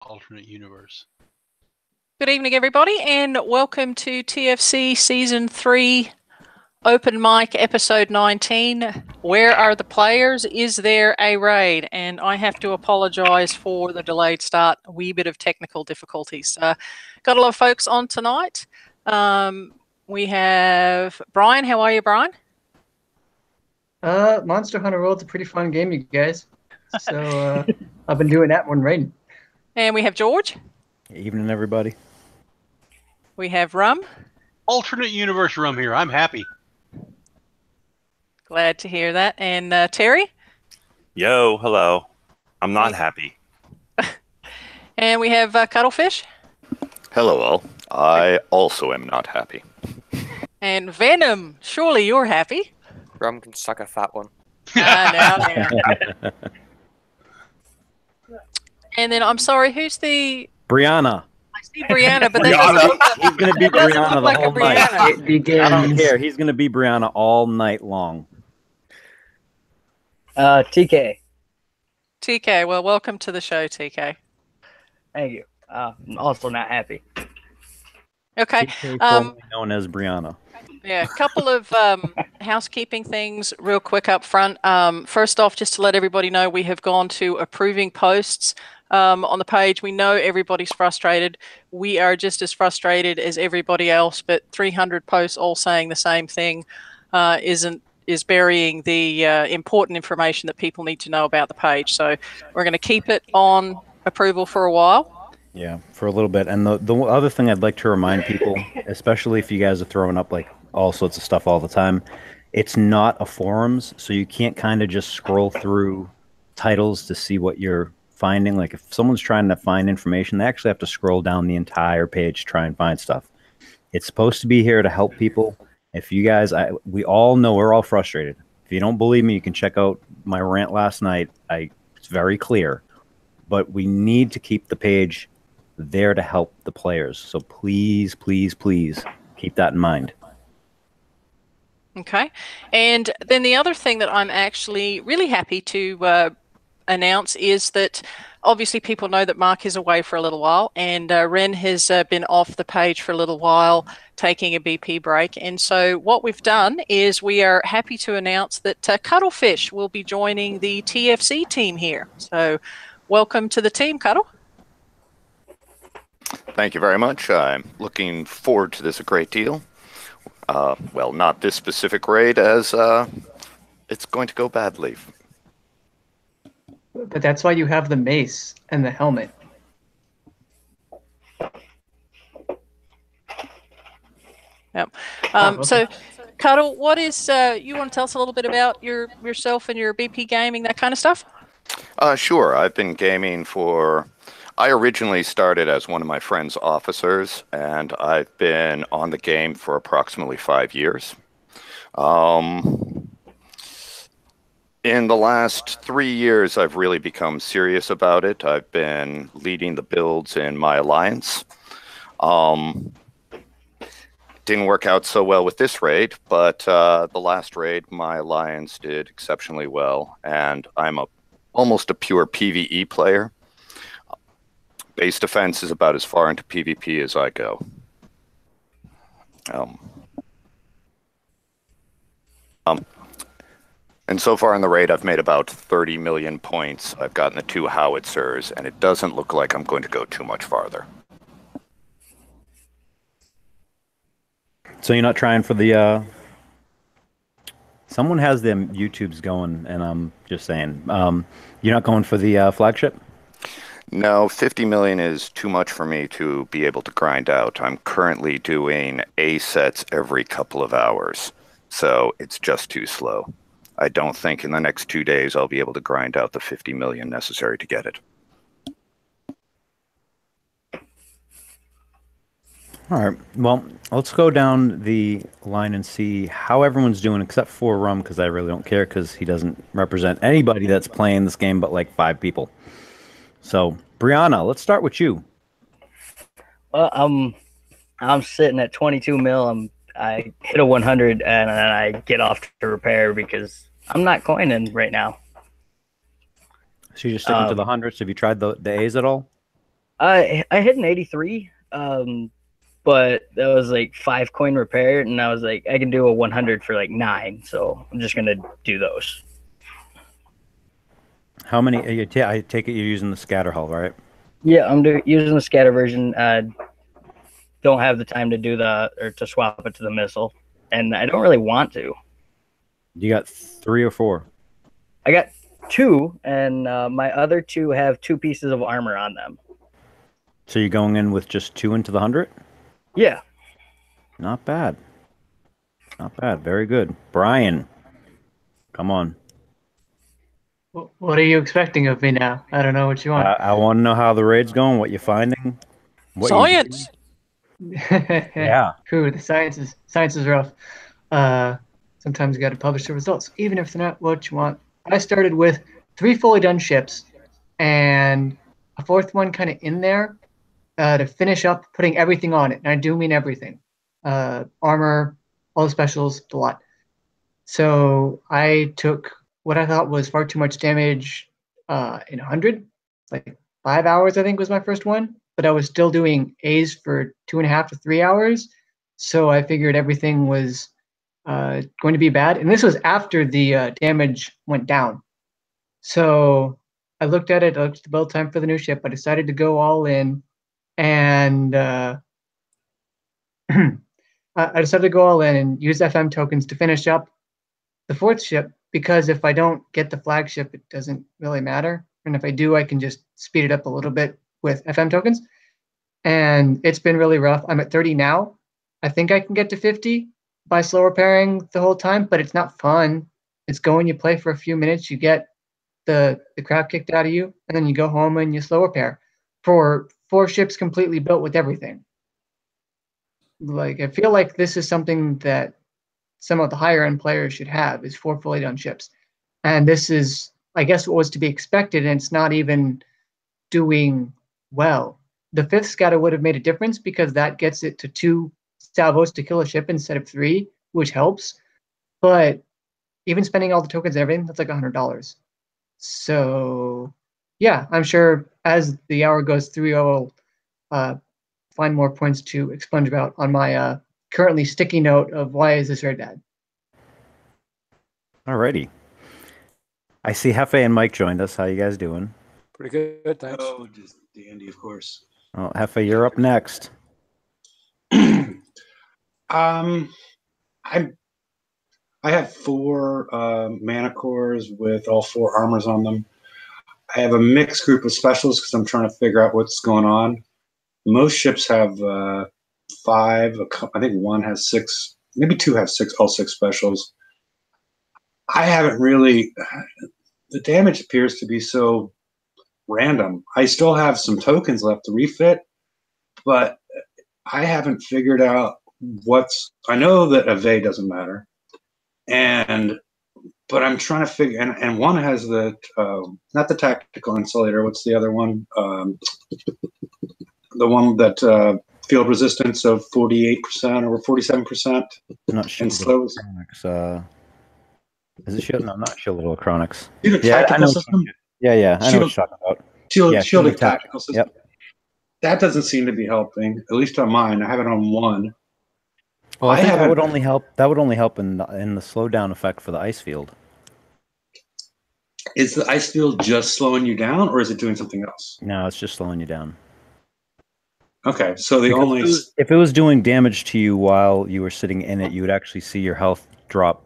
alternate universe. Good evening, everybody, and welcome to TFC Season 3 Open Mic Episode 19. Where are the players? Is there a raid? And I have to apologise for the delayed start, a wee bit of technical difficulties. Got a lot of folks on tonight. We have Brian. How are you, Brian? Monster Hunter World's a pretty fun game, you guys. So I've been doing that one raiding. And we have George. Evening, everybody. We have Rum. Alternate universe Rum here. I'm happy. Glad to hear that. And Terry. Yo, hello. I'm not happy. And we have Cuttlefish. Hello, all. I also am not happy. And Venom. Surely you're happy. Rum can suck a fat one. Now. And then I'm sorry, who's the Brianna? I see Brianna, but He's going to be Brianna the whole night. It begins. I don't care. He's going to be Brianna all night long. TK. TK. Well, welcome to the show, TK. Thank you. I'm also not happy. Okay. TK, formerly known as Brianna. Yeah, a couple of housekeeping things real quick up front. First off, just to let everybody know, we have gone to approving posts on the page. We know everybody's frustrated. We are just as frustrated as everybody else, but 300 posts all saying the same thing is burying the important information that people need to know about the page. So we're going to keep it on approval for a while. Yeah, for a little bit. And the other thing I'd like to remind people, especially if you guys are throwing up like all sorts of stuff all the time, it's not a forums, so you can't kind of just scroll through titles to see what you're finding. Like if someone's trying to find information, they actually have to scroll down the entire page to try and find stuff. It's supposed to be here to help people. If you guys, we all know we're all frustrated. If you don't believe me, you can check out my rant last night. It's very clear. But we need to keep the page there to help the players. So please, please, please keep that in mind. Okay. And then the other thing that I'm actually really happy to announce is that obviously people know that Mark is away for a little while, and Ren has been off the page for a little while taking a BP break. And so what we've done is we are happy to announce that Cuttlefish will be joining the TFC team here. So welcome to the team, Cuddle. Thank you very much. I'm looking forward to this a great deal. Well, not this specific raid, as it's going to go badly. But that's why you have the mace and the helmet. Yep. Okay. So, Cuddle, what is you want to tell us a little bit about yourself and your BP gaming, that kind of stuff? Sure. I've been gaming for... I originally started as one of my friend's officers, and I've been on the game for approximately 5 years. In the last 3 years, I've really become serious about it. I've been leading the builds in my alliance. Didn't work out so well with this raid, but the last raid, my alliance did exceptionally well, and I'm almost a pure PvE player. Base defense is about as far into PvP as I go. And so far in the raid, I've made about 30 million points. I've gotten the 2 howitzers, and it doesn't look like I'm going to go too much farther. So you're not trying for the... Someone has them YouTubes going, and I'm just saying, you're not going for the flagship? No, 50 million is too much for me to be able to grind out. I'm currently doing A sets every couple of hours, so it's just too slow. I don't think in the next 2 days I'll be able to grind out the 50 million necessary to get it. All right. Well, let's go down the line and see how everyone's doing, except for Rum, because I really don't care, because he doesn't represent anybody that's playing this game but like 5 people. So, Brianna, let's start with you. Well, I'm sitting at 22 mil. I hit a 100 and then I get off to repair because I'm not coining right now. So you're just sticking to the hundreds. Have you tried the A's at all? I hit an 83, but that was like 5 coin repair, and I was like, I can do a 100 for like 9, so I'm just gonna do those. How many? I take it you're using the scatter hull, right? Yeah, I'm using the scatter version. Don't have the time to do to swap it to the missile, and I don't really want to. You got 3 or 4? I got 2, and my other 2 have 2 pieces of armor on them. So you're going in with just 2 into the 100? Yeah. Not bad. Not bad. Very good. Brian, come on. What are you expecting of me now? I don't know what you want. I want to know how the raid's going, what you're finding. What Science. Yeah. True. The science is rough. Sometimes you got to publish the results, even if they're not what you want. I started with 3 fully done ships, and a 4th one kind of in there to finish up putting everything on it. And I do mean everything, armor, all the specials, the lot. So I took what I thought was far too much damage in 100, like 5 hours, I think was my first one. But I was still doing A's for 2.5 to 3 hours. So I figured everything was going to be bad. And this was after the damage went down. So I looked at it, I looked at the build time for the new ship. I decided to go all in. And I decided to go all in and use FM tokens to finish up the 4th ship, because if I don't get the flagship, it doesn't really matter. And if I do, I can just speed it up a little bit with FM tokens. And it's been really rough. I'm at 30 now. I think I can get to 50 by slow repairing the whole time, but it's not fun. It's going, you play for a few minutes, you get the crap kicked out of you, and then you go home and you slow repair for 4 ships completely built with everything. Like, I feel like this is something that some of the higher end players should have, is 4 fully done ships. And this is, I guess, what was to be expected, and it's not even doing well. The 5th scatter would have made a difference, because that gets it to 2 salvos to kill a ship instead of 3, which helps. But even spending all the tokens and everything, that's like $100. So yeah, I'm sure as the hour goes through, I will find more points to expunge about on my currently sticky note of why is this very bad. Alrighty. I see Hefe and Mike joined us. How you guys doing? Pretty good, thanks. Oh, just dandy, of course. Oh, Hefe, you're up next. I have 4 mana cores with all 4 armors on them. I have a mixed group of specials because I'm trying to figure out what's going on. Most ships have 5. I think 1 has 6. Maybe 2 have 6. All 6 specials. I haven't really. The damage appears to be so random. I still have some tokens left to refit, but I haven't figured out what's. I know that a V doesn't matter, but I'm trying to figure. And one has the not the tactical insulator. What's the other one? The one that field resistance of 48% or 47%. Not sure. And slow. Is it shield? No, not shielded electronics. Yeah, tactical system. Yeah, I know what you're talking about. Shielded tactical system. Yep. That doesn't seem to be helping, at least on mine. I have it on 1. Well, I think that would only help. That would only help in the slowdown effect for the ice field. Is the ice field just slowing you down, or is it doing something else? No, it's just slowing you down. Okay, so if it was doing damage to you while you were sitting in it, you would actually see your health drop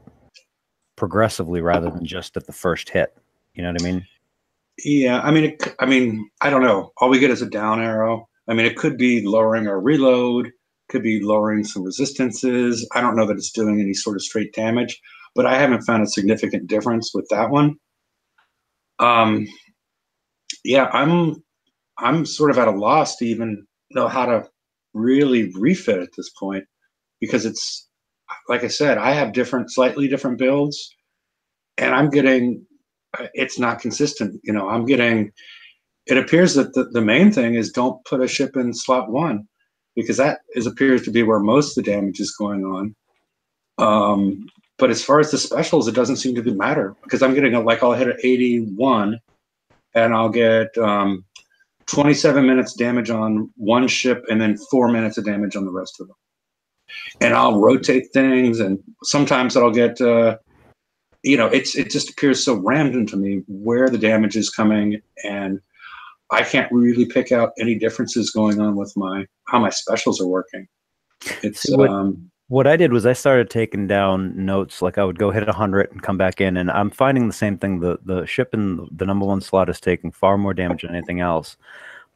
progressively rather than just at the first hit. You know what I mean? Yeah, I mean, I don't know. All we get is a down arrow. I mean, it could be lowering our reload, could be lowering some resistances. I don't know that it's doing any sort of straight damage, but I haven't found a significant difference with that one. Yeah, I'm sort of at a loss to even know how to really refit at this point, because it's, like I said, I have slightly different builds, and I'm getting, it's not consistent. You know, I'm getting, it appears that the main thing is don't put a ship in slot 1, because that appears to be where most of the damage is going on. But as far as the specials, it doesn't seem to matter, because I'm getting I'll hit an 81, and I'll get 27 minutes damage on one ship and then 4 minutes of damage on the rest of them. And I'll rotate things, and sometimes I'll get, it just appears so random to me where the damage is coming, and I can't really pick out any differences going on with how my specials are working. It's what I did was I started taking down notes. Like I would go hit 100 and come back in, and I'm finding the same thing. The ship in the number 1 slot is taking far more damage than anything else.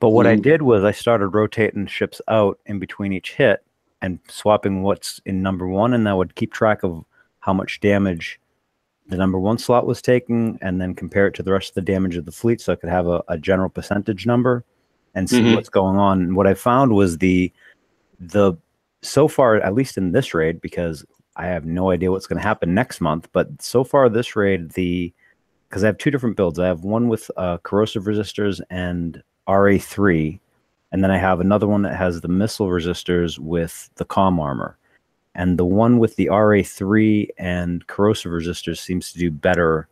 But what I did was I started rotating ships out in between each hit and swapping what's in number 1, and I would keep track of how much damage the number 1 slot was taking, and then compare it to the rest of the damage of the fleet, so I could have a general percentage number and see what's going on. And what I found was the so far, at least in this raid, because I have no idea what's going to happen next month, but so far this raid, because I have 2 different builds. I have one with corrosive resistors and RA3, and then I have another one that has the missile resistors with the comm armor. And the one with the RA3 and corrosive resistors seems to do better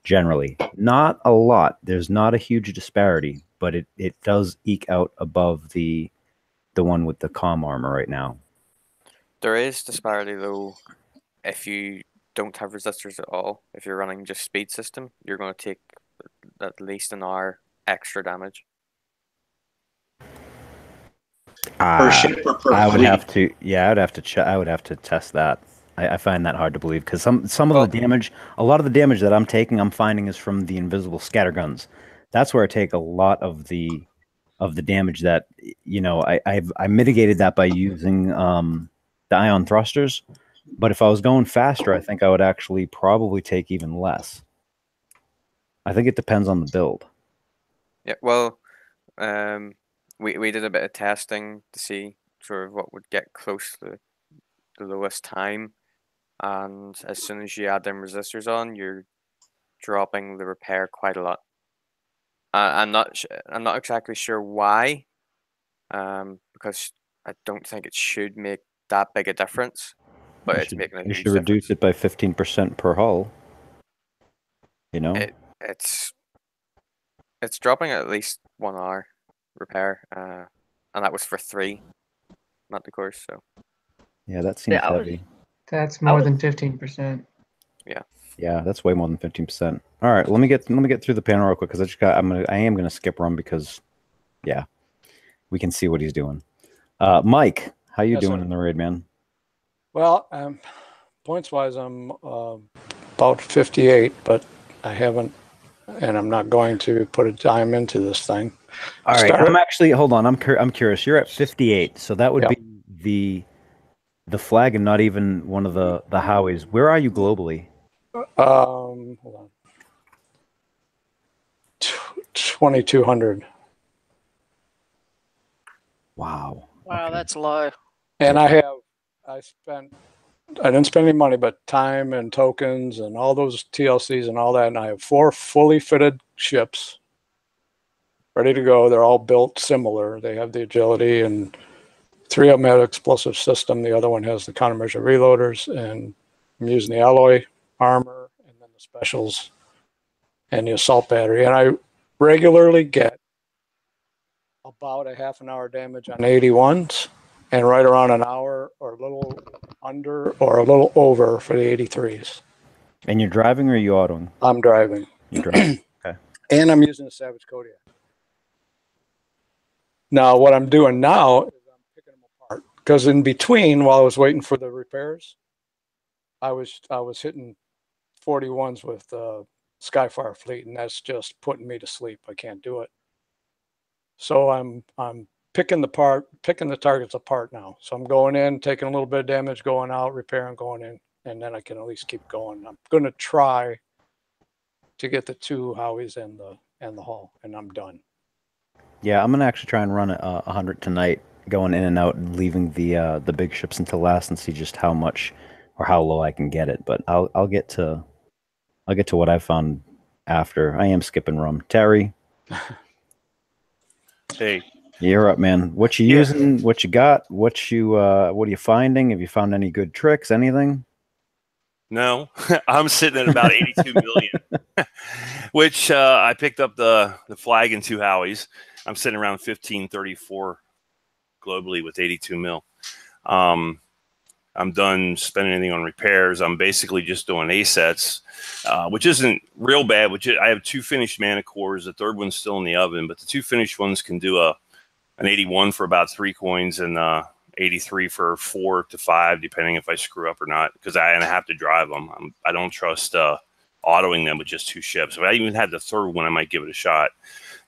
generally. Not a lot. There's not a huge disparity, but it does eke out above the one with the comm armor right now. There is disparity though. If you don't have resistors at all, if you're running just speed system, you're going to take at least an hour extra damage. Per ship or per I would fleet? have to, yeah, I would have to test that. I find that hard to believe because some of the damage, a lot of the damage that I'm taking, I'm finding is from the invisible scatter guns. That's where I take a lot of the damage that, I mitigated that by using the ion thrusters. But if I was going faster, I think I would actually probably take even less. I think it depends on the build. Yeah, well, we did a bit of testing to see sort of what would get close to the lowest time, and as soon as you add them resistors on, you're dropping the repair quite a lot. I'm not exactly sure why, because I don't think it should make that big a difference, but it's making a You huge should reduce difference. it by 15% per hull. It's dropping at least 1 hour repair, and that was for 3, not the course. So Yeah, that seems heavy. That's more than 15%. Yeah, that's way more than 15%. All right, let me get through the panel real quick because I am gonna skip Rum because, yeah, we can see what he's doing. Mike, how you doing in the raid, man? Well, points wise, I'm about 58, but I haven't, and I'm not going to put a dime into this thing. All right, I'm actually hold on. I'm curious. You're at 58, so that would be the flag and not even one of the Howies. Where are you globally? Hold on. 2,200. Wow. Wow, that's low. And I didn't spend any money, but time and tokens and all those TLCs and all that. And I have 4 fully fitted ships ready to go. They're all built similar. They have the agility, and 3 of them have explosive system. The other one has the countermeasure reloaders, and I'm using the alloy armor and then the specials and the assault battery. And I regularly get about a half an hour damage on 81s and right around an hour or a little under or a little over for the 83s. And you're driving or are you autoing? I'm driving. You're driving. Okay. And I'm using a Savage Kodiak. Now, what I'm doing now is I'm picking them apart, because in between, while I was waiting for the repairs, I was hitting 41s with Skyfire fleet, and that's just putting me to sleep. I can't do it. So I'm picking the targets apart now. So I'm going in, taking a little bit of damage, going out, repairing, going in, and then I can at least keep going. I'm going to try to get the 2 Howies and the hull, and I'm done. Yeah, I'm gonna actually try and run 100 tonight, going in and out and leaving the big ships until last and see just how much or how low I can get it. But I'll get to what I found after. I am skipping Rum. Terry. Hey. You're up, man. What you using? What you got? What are you finding? Have you found any good tricks? Anything? No, I'm sitting at about 82 million, which I picked up the flag and 2 Howies. I'm sitting around 1534 globally with 82 mil. I'm done spending anything on repairs. I'm basically just doing A sets, which isn't real bad. I have 2 finished mana cores. The third one's still in the oven, but the 2 finished ones can do an 81 for about 3 coins and 83 for 4 to 5, depending if I screw up or not, because I have to drive them. I don't trust autoing them with just 2 ships. If I even had the third one, I might give it a shot.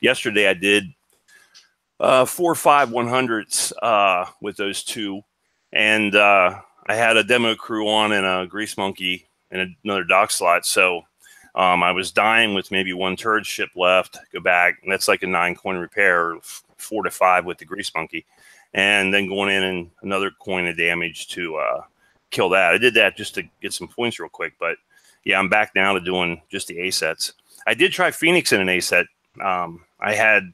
Yesterday, I did 4 or 5 100s with those 2, and I had a demo crew on and a grease monkey and another dock slot. So I was dying with maybe 1 turret ship left. Go back, and that's like a 9 coin repair, 4 to 5 with the grease monkey, and then going in and another coin of damage to kill that. I did that just to get some points real quick, but yeah, I'm back now to doing just the A sets. I did try Phoenix in an A set. I had,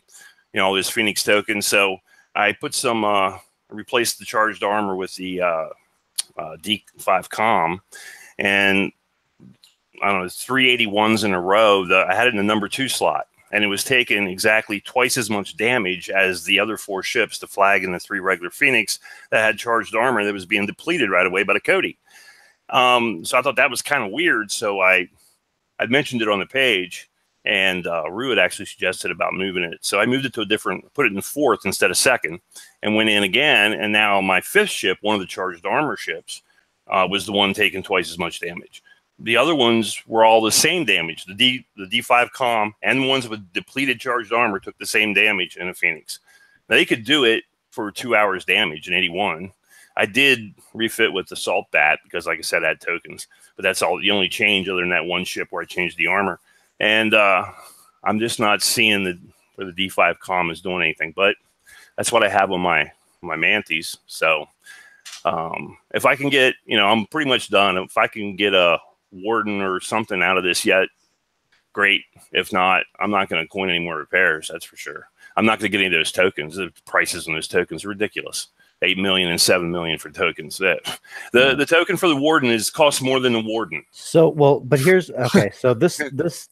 all those Phoenix tokens, so I put some replaced the charged armor with the D5 com, and I don't know, 381s in a row. I had it in the number 2 slot, and it was taking exactly twice as much damage as the other 4 ships, the flag and the 3 regular Phoenix that had charged armor that was being depleted right away by the Cody. So I thought that was kind of weird. So I'd mentioned it on the page, and Rue had actually suggested about moving it. So I moved it to put it in 4th instead of 2nd, and went in again. And now my 5th ship, one of the charged armor ships, was the one taking twice as much damage. The other ones were all the same damage. The D5 com and the ones with depleted charged armor took the same damage in a Phoenix. Now, they could do it for 2 hours damage in 81. I did refit with the Salt Bat because, like I said, I had tokens. But that's all the only change other than that 1 ship where I changed the armor. And I'm just not seeing where the D5 com is doing anything. But that's what I have on my Manties. So if I can get, I'm pretty much done. If I can get a Warden or something out of this yet, great. If not, I'm not going to coin any more repairs. That's for sure. I'm not going to get any of those tokens. The prices on those tokens are ridiculous. 8 million and 7 million for tokens. The token for the Warden costs more than the Warden. So, well, but here's okay. So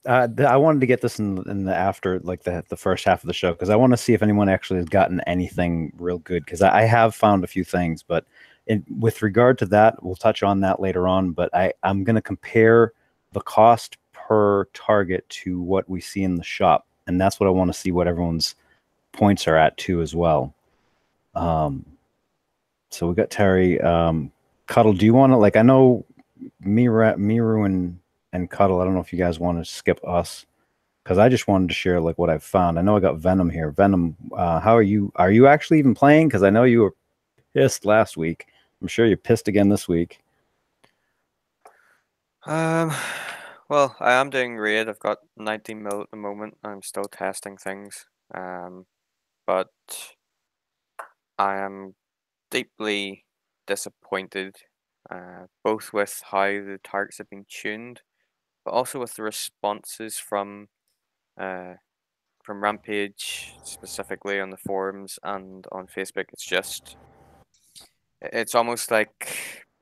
I wanted to get this in the after, like the first half of the show, because I want to see if anyone actually has gotten anything real good, because I have found a few things, but with regard to that, we'll touch on that later on. But I'm going to compare the cost per target to what we see in the shop, and that's what I want to see what everyone's points are at too as well. So we got Terry. Cuddle, do you want to, I know Miru and Cuddle, I don't know if you guys want to skip us, because I just wanted to share what I've found. I know I got Venom here. Venom, how are you? Are you actually even playing? Because I know you were pissed last week. I'm sure you're pissed again this week. Well, I am doing raid. I've got 19 mil at the moment. I'm still testing things. But I am deeply disappointed, both with how the targets have been tuned, but also with the responses from Rampage, specifically on the forums and on Facebook. It's almost like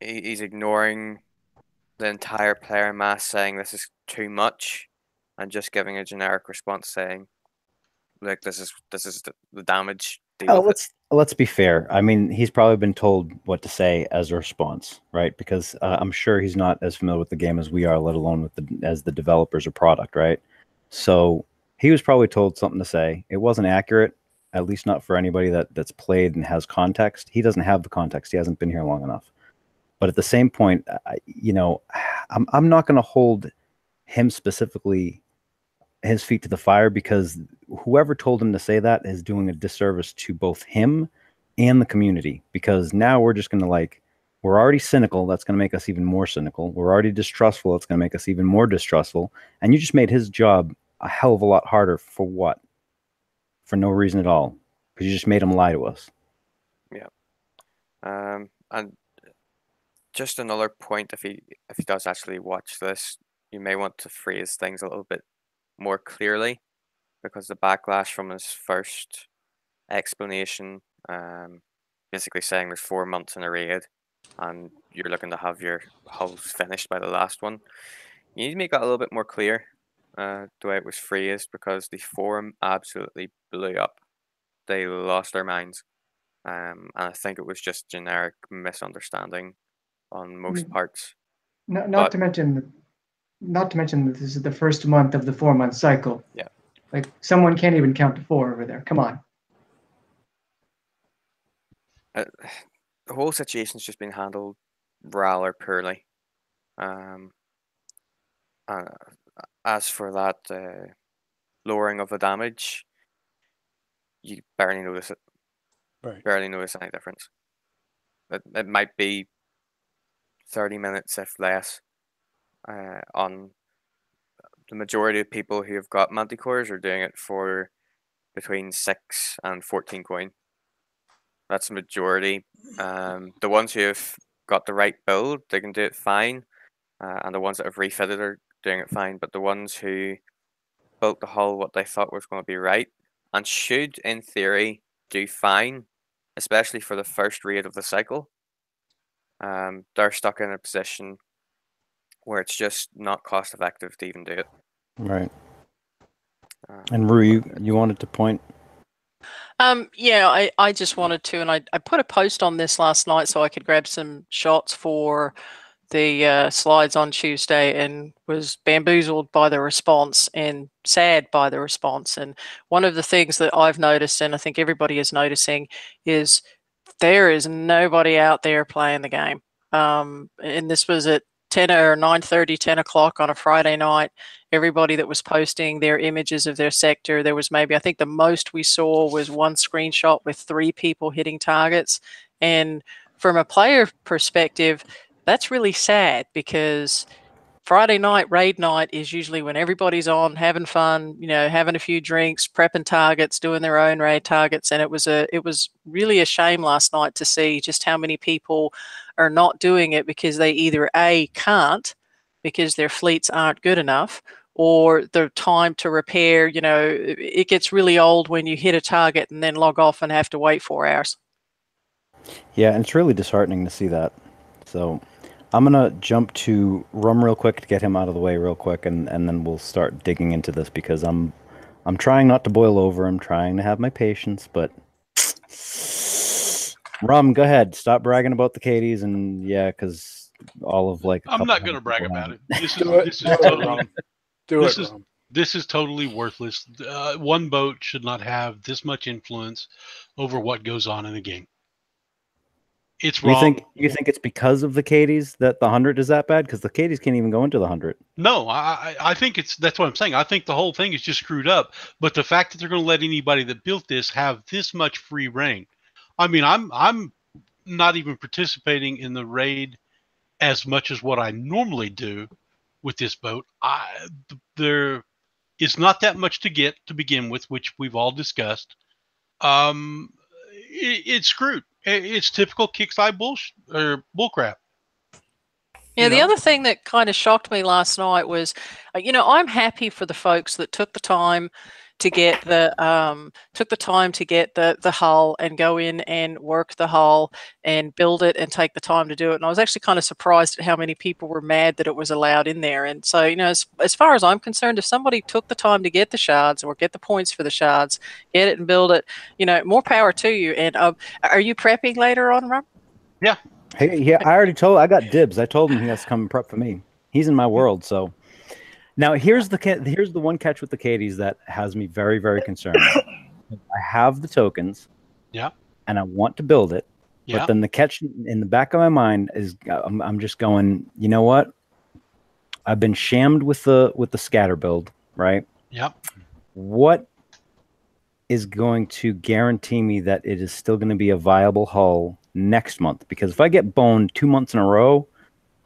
he's ignoring the entire player mass, saying this is too much, and just giving a generic response saying, "Look, this is the damage." Let's be fair. I mean, he's probably been told what to say as a response, right? Because I'm sure he's not as familiar with the game as we are, let alone as the developers or product, right? So he was probably told something to say. It wasn't accurate, at least not for anybody that's played and has context. He doesn't have the context. He hasn't been here long enough. But at the same point, I'm not going to hold him specifically his feet to the fire, because whoever told him to say that is doing a disservice to both him and the community, because now we're just going to we're already cynical. That's going to make us even more cynical. We're already distrustful. It's going to make us even more distrustful. And you just made his job a hell of a lot harder for what? For no reason at all. Because you just made him lie to us. Yeah. And just another point, if he does actually watch this, you may want to phrase things a little bit more clearly, because the backlash from his first explanation, basically saying there's 4 months in a raid and you're looking to have your hulls finished by the last one, you need to make that a little bit more clear. the way it was phrased, because the forum absolutely blew up. They lost their minds. And I think it was just generic misunderstanding on most parts. Not But- to mention, not to mention that this is the first month of the 4-month cycle. Yeah. Like someone can't even count to 4 over there. Come on. The whole situation's just been handled rather poorly. As for that lowering of the damage, you barely notice it. Right. Barely notice any difference. It might be 30 minutes, if less, on the majority of people who have got manticores are doing it for between 6 and 14 coin. That's the majority. The ones who have got the right build, they can do it fine. And the ones that have refitted are doing it fine. But the ones who built the hull what they thought was going to be right and should, in theory, do fine, especially for the first raid of the cycle, they're stuck in a position where it's just not cost effective to even do it. Right. And Rue, you wanted to point? Yeah, I just wanted to, and I put a post on this last night so I could grab some shots for the slides on Tuesday, and was bamboozled by the response and sad by the response. And one of the things that I've noticed, and I think everybody is noticing, is there is nobody out there playing the game. And this was at 10 or 9:30, 10 o'clock on a Friday night. Everybody that was posting their images of their sector, there was maybe, I think the most we saw was one screenshot with 3 people hitting targets. And from a player perspective, that's really sad, because Friday night, raid night, is usually when everybody's on, having fun, having a few drinks, prepping targets, doing their own raid targets. And it was really a shame last night to see just how many people are not doing it because they either A, can't, because their fleets aren't good enough, or the time to repair, it gets really old when you hit a target and then log off and have to wait 4 hours. Yeah, and it's really disheartening to see that. So I'm going to jump to Rum real quick to get him out of the way real quick, and then we'll start digging into this, because I'm trying not to boil over. I'm trying to have my patience, but Rum, go ahead. Stop bragging about the Katie's, and yeah, because all of I'm not going to brag about it. This is totally worthless. One boat should not have this much influence over what goes on in a game. It's wrong. You think it's because of the Katie's that the 100 is that bad? Because the Katie's can't even go into the 100. No, I think that's what I'm saying. I think the whole thing is just screwed up. But the fact that they're going to let anybody that built this have this much free reign. I mean, I'm not even participating in the raid as much as what I normally do with this boat. There is not that much to get to begin with, which we've all discussed. It's screwed. It's typical kickside bullcrap. Yeah, the other thing that kind of shocked me last night was, I'm happy for the folks that took the time to get the hull and go in and work the hull and build it and take the time to do it. And I was actually kind of surprised at how many people were mad that it was allowed in there. And so, as far as I'm concerned, if somebody took the time to get the shards or get the points for the shards, get it and build it, more power to you. And are you prepping later on, Rob? Yeah. Hey, yeah, I got dibs. I told him he has to come and prep for me. He's in my world, so. Now here's the one catch with the Katie's that has me very, very concerned. I have the tokens, yeah, and I want to build it, yeah. But then the catch in the back of my mind is I'm just going, you know what? I've been shammed with the scatter build, right? Yep. What is going to guarantee me that it is still going to be a viable hull next month? Because if I get boned 2 months in a row,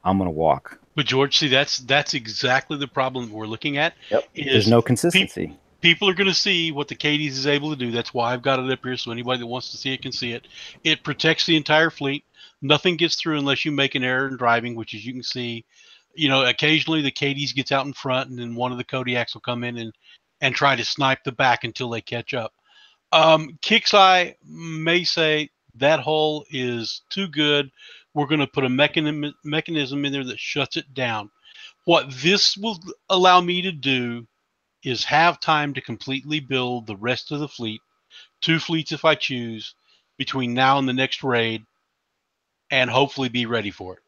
I'm going to walk. But George, see, that's exactly the problem we're looking at. Yep. There's no consistency. People are going to see what the Katie's is able to do. That's why I've got it up here, so anybody that wants to see it can see it. It protects the entire fleet. Nothing gets through unless you make an error in driving, which, as you can see, occasionally the Katie's gets out in front, and then one of the Kodiaks will come in and try to snipe the back until they catch up. Kixeye may say that hull is too good. We're going to put a mechanism in there that shuts it down. What this will allow me to do is have time to completely build the rest of the fleet, 2 fleets if I choose, between now and the next raid, and hopefully be ready for it.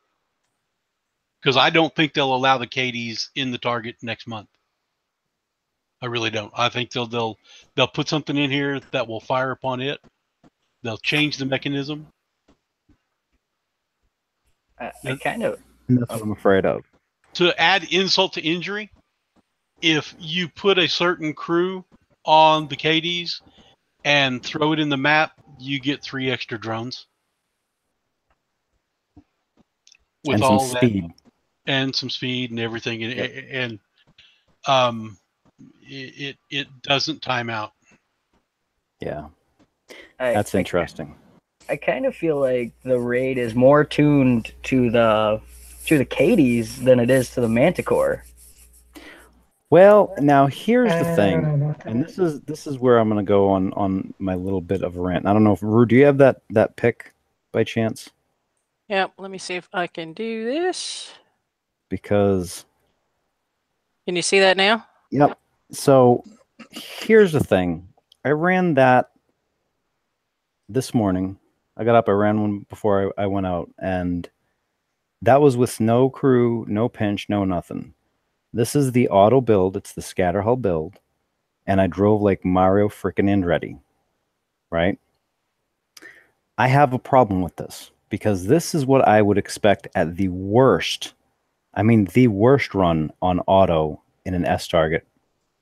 Because I don't think they'll allow the KDs in the target next month. I really don't. I think they'll put something in here that will fire upon it. They'll change the mechanism. I kind of. And that's what I'm afraid of. To add insult to injury, if you put a certain crew on the KDs and throw it in the map, you get 3 extra drones. With and all some that, speed. and some speed and everything, and it doesn't time out. Yeah, that's interesting. I kind of feel like the raid is more tuned to the Cadies than it is to the Manticore. Well, now here's the thing, and this is where I'm going to go on my little bit of a rant. I don't know if Rue, do you have that pick by chance? Yeah, let me see if I can do this. Because can you see that now? Yep. So here's the thing. I ran that this morning. I got up, I ran one before I went out, and that was with no crew, no pinch, no nothing. This is the auto build. It's the scatter hull build. And I drove like Mario freaking Andretti, right? I have a problem with this because this is what I would expect at the worst. I mean, the worst run on auto in an S target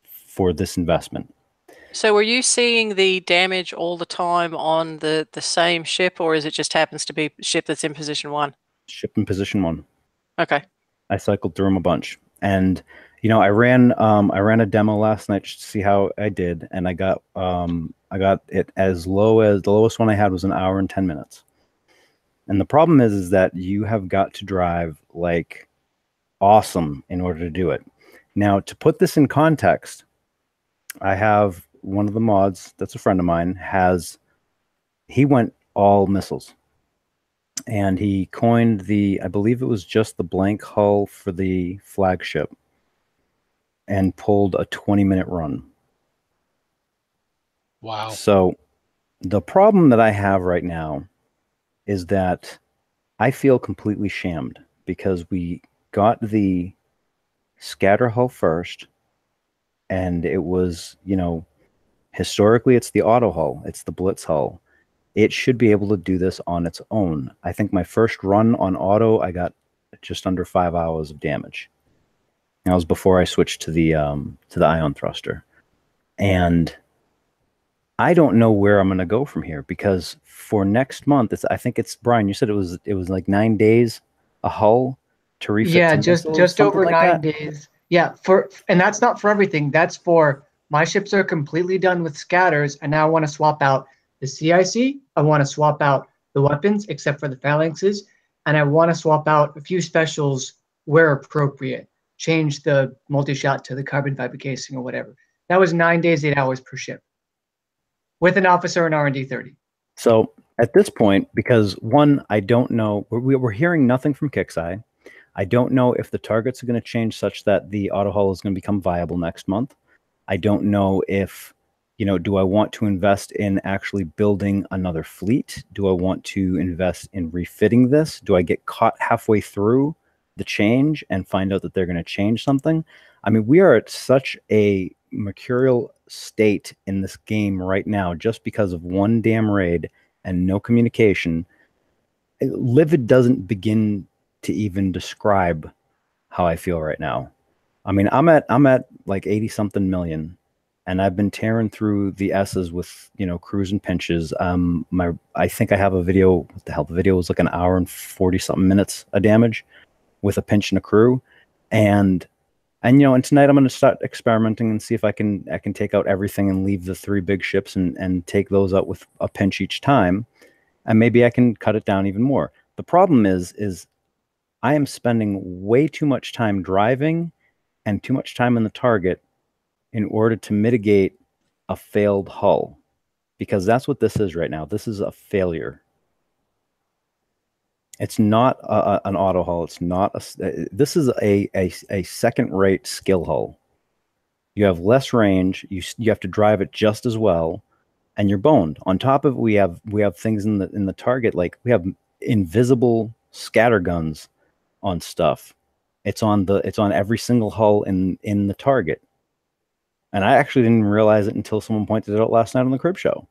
for this investment. So were you seeing the damage all the time on the same ship, or is it just happens to be a ship that's in position 1? Ship in position 1. Okay. I cycled through them a bunch. And I ran a demo last night just to see how I did, and I got it as low as the lowest one I had was 1 hour and 10 minutes. And the problem is that you have got to drive like awesome in order to do it. Now, to put this in context, I have one of the mods that's a friend of mine he went all missiles. And he coined I believe it was just the blank hull for the flagship, and pulled a 20-minute run. Wow. So the problem that I have right now is that I feel completely shamed because we got the scatter hull first, and it was, historically it's the auto hull, it's the blitz hull. It should be able to do this on its own. I think my first run on auto, I got just under 5 hours of damage. That was before I switched to the ion thruster. And I don't know where I'm going to go from here, because for next month, I think it's Brian. You said it was like 9 days a hull to refit. Yeah, just over like 9 days. Yeah, and that's not for everything. That's for my ships are completely done with scatters, and now I want to swap out the CIC. I want to swap out the weapons, except for the phalanxes, and I want to swap out a few specials where appropriate. Change the multi-shot to the carbon fiber casing or whatever. That was 9 days, 8 hours per ship, with an officer and R&D 30. So at this point, because one, I don't know, we're hearing nothing from Kixeye. I don't know if the targets are going to change such that the auto hull is going to become viable next month. I don't know if, do I want to invest in actually building another fleet? Do I want to invest in refitting this? Do I get caught halfway through the change and find out that they're going to change something? I mean, we are at such a mercurial state in this game right now just because of one damn raid and no communication. Livid doesn't begin to even describe how I feel right now. I mean, I'm at like 80 something million, and I've been tearing through the S's with, crews and pinches. I think I have a video. What the hell? The video was like 1 hour and 40 something minutes of damage with a pinch and a crew. And tonight I'm going to start experimenting and see if I can take out everything and leave the 3 big ships and take those out with a pinch each time. And maybe I can cut it down even more. The problem is I am spending way too much time driving and too much time in the target in order to mitigate a failed hull, because that's what this is right now. This is a failure. It's not an auto hull. It's not this is a second-rate skill hull. you have less range, you have to drive it just as well, and you're boned. On top of it, we have things in the target, like we have invisible scatter guns on stuff. It's on every single hull in the target. And I actually didn't realize it until someone pointed it out last night on the Crib Show.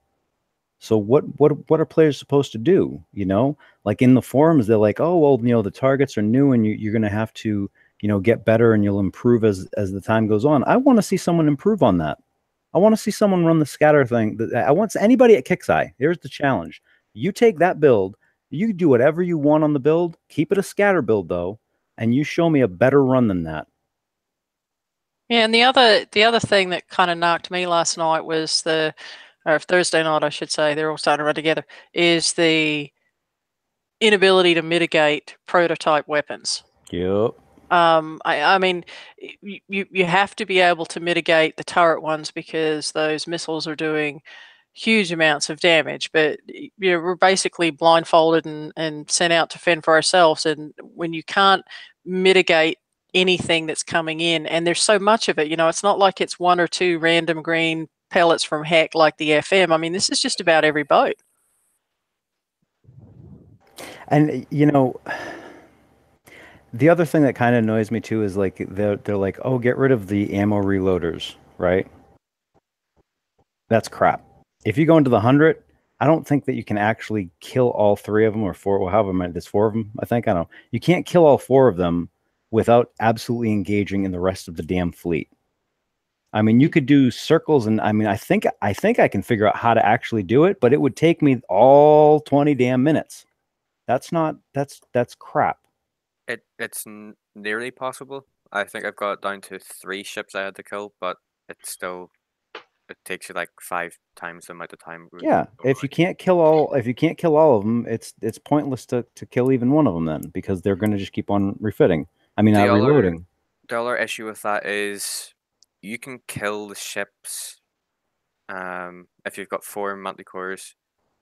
So what are players supposed to do? You know, like in the forums, they're like, oh, well, you know, the targets are new and you're going to have to, you know, get better and you'll improve as the time goes on. I want to see someone improve on that. I want to see someone run the scatter thing. I want anybody at Kixeye. Here's the challenge. You take that build, you do whatever you want on the build, keep it a scatter build though, and you show me a better run than that. Yeah, and the other thing that kind of knocked me last night was or Thursday night, I should say, they're all starting to run together, is the inability to mitigate prototype weapons. Yep. I mean, you have to be able to mitigate the turret ones because those missiles are doing huge amounts of damage, but we're basically blindfolded and sent out to fend for ourselves. And when you can't mitigate anything that's coming in, and there's so much of it, you know, it's not like it's one or two random green pellets from heck like the FM. I mean, this is just about every boat. And you know, the other thing that kind of annoys me too is like they're like, oh, get rid of the ammo reloaders, right? That's crap. If you go into the 100, I don't think that you can actually kill all three of them or four, or however many. There's four of them, I think. I don't know. You can't kill all four of them without absolutely engaging in the rest of the damn fleet. I mean, you could do circles, and I mean, I think I can figure out how to actually do it, but it would take me all 20 damn minutes. That's crap. It's nearly possible. I think I've got it down to 3 ships I had to kill, but it takes you like 5 times the amount of time. Yeah, if you can't kill all of them, it's pointless to kill even one of them then, because they're going to just keep on refitting. I mean, reloading. The other issue with that is you can kill the ships if you've got 4 manticores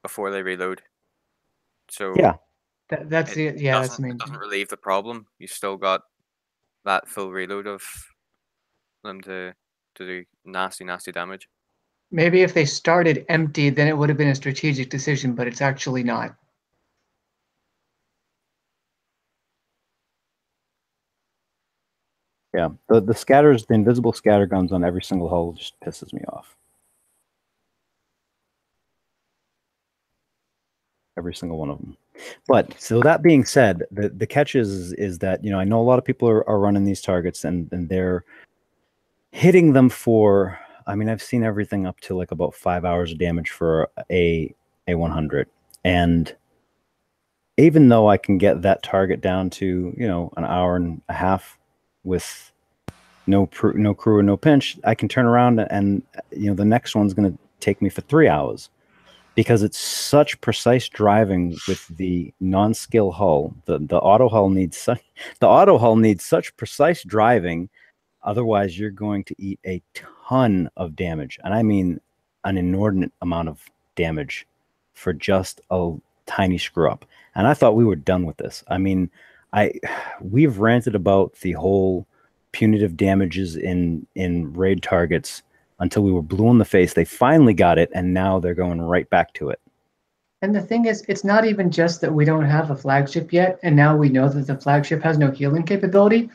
before they reload. So yeah, that's the it doesn't relieve the problem. You still got that full reload of them to do nasty damage. Maybe if they started empty, then it would have been a strategic decision, but it's actually not. Yeah, the scatters, the invisible scatter guns on every single hull just pisses me off. Every single one of them. But so that being said, the catch is that, you know, I know a lot of people are running these targets and they're hitting them for, I mean, I've seen everything up to like about 5 hours of damage for a 100. And even though I can get that target down to, you know, an hour and a half with no crew or no pinch, I can turn around and, you know, the next one's going to take me for 3 hours. Because it's such precise driving with the non-skill hull. The auto hull needs such precise driving, otherwise you're going to eat a ton of damage, and I mean an inordinate amount of damage for just a tiny screw up. And I thought we were done with this. I mean, we've ranted about the whole punitive damages in raid targets until we were blue in the face. They finally got it, and now they're going right back to it. And the thing is, it's not even just that we don't have a flagship yet, and now we know that the flagship has no healing capability.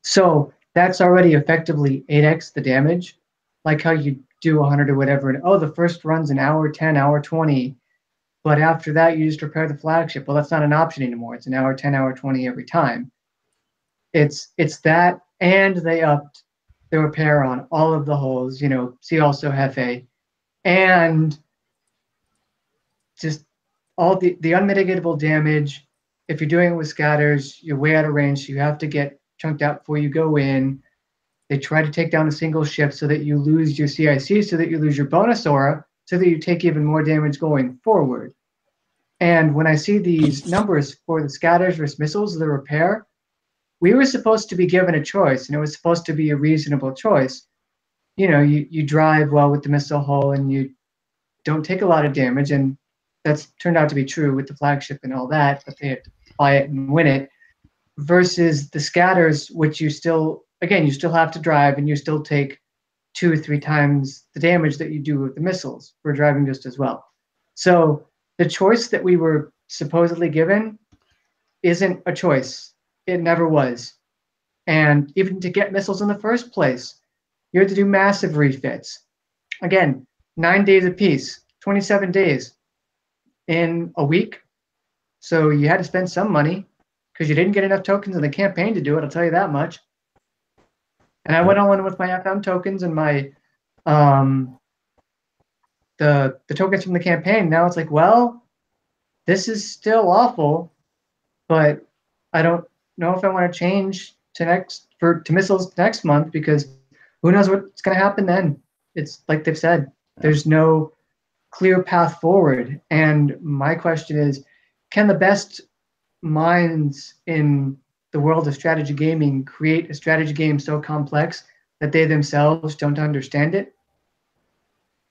So that's already effectively 8x the damage, like how you do 100 or whatever. And oh, the first run's an hour 10, hour 20, but after that you just repair the flagship. Well, that's not an option anymore. It's an hour 10, hour 20 every time. It's that, and they upped the repair on all of the hulls, you know, see also Hefe, and just all the unmitigatable damage. If you're doing it with scatters, you're way out of range, so you have to get chunked out before you go in. They try to take down a single ship so that you lose your CIC, so that you lose your bonus aura, so that you take even more damage going forward. And when I see these numbers for the scatters versus missiles, the repair, we were supposed to be given a choice, and it was supposed to be a reasonable choice. You know, you drive well with the missile hull and you don't take a lot of damage, and that's turned out to be true with the flagship and all that, but they had to buy it and win it, versus the scatters, which you still have to drive and you still take 2 or 3 times the damage that you do with the missiles for driving just as well. So the choice that we were supposedly given isn't a choice. It never was. And even to get missiles in the first place, you had to do massive refits. Again, 9 days apiece, 27 days in a week. So you had to spend some money because you didn't get enough tokens in the campaign to do it, I'll tell you that much. And I went on with my FM tokens and my the tokens from the campaign. Now it's like, well, this is still awful, but I don't know if I want to change to missiles next month because who knows what's going to happen then. It's like they've said, there's no clear path forward. And my question is, can the best minds in the world of strategy gaming create a strategy game so complex that they themselves don't understand it?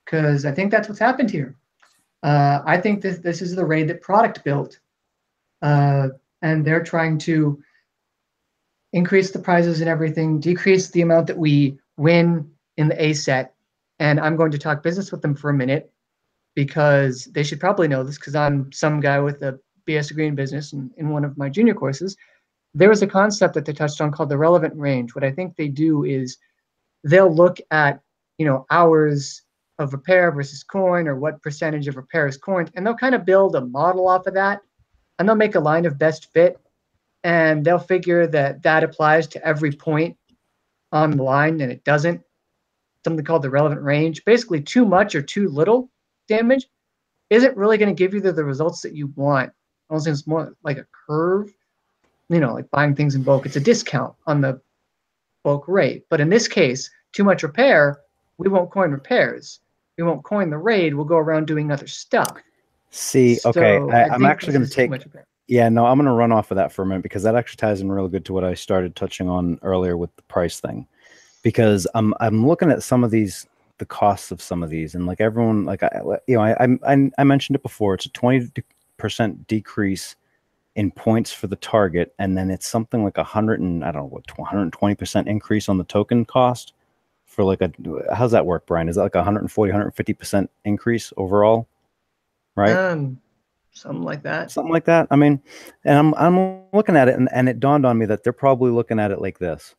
Because I think that's what's happened here. I think this is the raid that Product built. And they're trying to increase the prizes and everything, decrease the amount that we win in the A set. And I'm going to talk business with them for a minute because they should probably know this because I'm some guy with a BS degree in business in one of my junior courses. There was a concept that they touched on called the relevant range. What I think they do is they'll look at, hours of repair versus coin or what percentage of repair is coined, and they'll kind of build a model off of that, and they'll make a line of best fit, and they'll figure that applies to every point on the line, and it doesn't. Something called the relevant range. Basically, too much or too little damage isn't really going to give you the results that you want. Honestly, it's more like a curve, like buying things in bulk. It's a discount on the bulk rate. But in this case, too much repair, we won't coin repairs. We won't coin the raid. We'll go around doing other stuff. See, okay, So I'm actually going to take. Yeah, no, I'm going to run off of that for a minute because that actually ties in real good to what I started touching on earlier with the price thing. Because I'm looking at some of these, the costs of some of these, and like everyone, like I mentioned it before. It's a 20% decrease in points for the target, and then it's something like 120% increase on the token cost for like how's that work, Brian? Is that like 150% increase overall, right? Something like that. Something like that. I mean, and I'm looking at it, and it dawned on me that they're probably looking at it like this.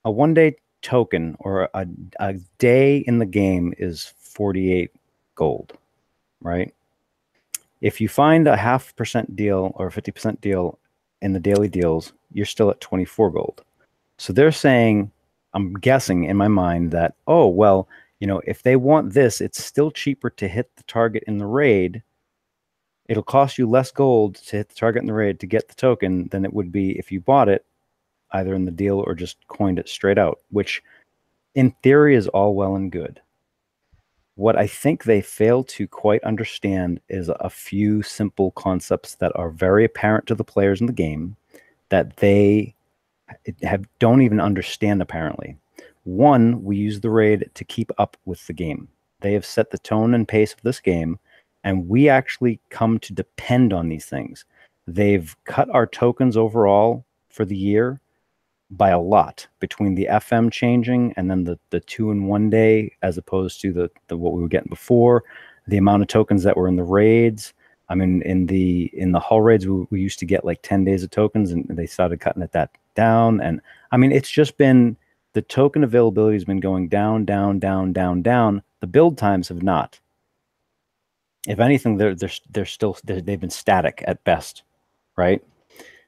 A 1-day token or a day in the game is 48 gold, right? If you find a 0.5% deal or a 50% deal in the daily deals, you're still at 24 gold. So they're saying, I'm guessing in my mind that, oh, well, if they want this, it's still cheaper to hit the target in the raid. It'll cost you less gold to hit the target in the raid to get the token than it would be if you bought it either in the deal or just coined it straight out, which in theory is all well and good. What I think they fail to quite understand is a few simple concepts that are very apparent to the players in the game that they don't even understand apparently. One, we use the raid to keep up with the game. They have set the tone and pace of this game, and we actually come to depend on these things. They've cut our tokens overall for the year by a lot between the FM changing and then the 2-in-1 day as opposed to the what we were getting before, the amount of tokens that were in the raids. I mean, in the hull raids, we used to get like 10 days of tokens, and they started cutting that down. And I mean, it's just been, the token availability has been going down, down, down, down, down. The build times have not. If anything, they've been static at best, right?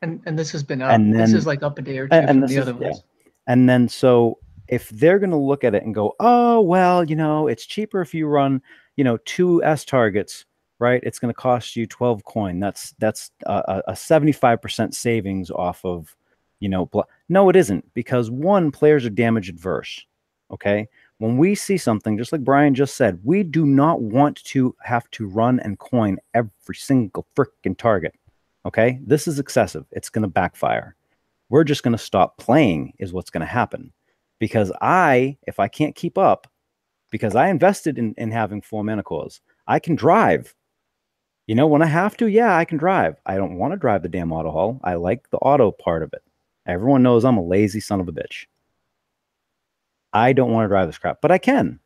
And this has been up. And then, this is like up a day or two from the other ones. Yeah. And then so if they're going to look at it and go, oh, well, it's cheaper if you run, 2 S targets, right? It's going to cost you 12 coin. That's a 75% savings off of, no, it isn't, because one, players are damage adverse. Okay. When we see something, just like Brian just said, we do not want to have to run and coin every single freaking target. Okay, this is excessive. It's going to backfire. We're just going to stop playing is what's going to happen. Because if I can't keep up, because I invested in having 4 mana cores, I can drive. When I have to, yeah, I can drive. I don't want to drive the damn auto hull. I like the auto part of it. Everyone knows I'm a lazy son of a bitch. I don't want to drive this crap, but I can.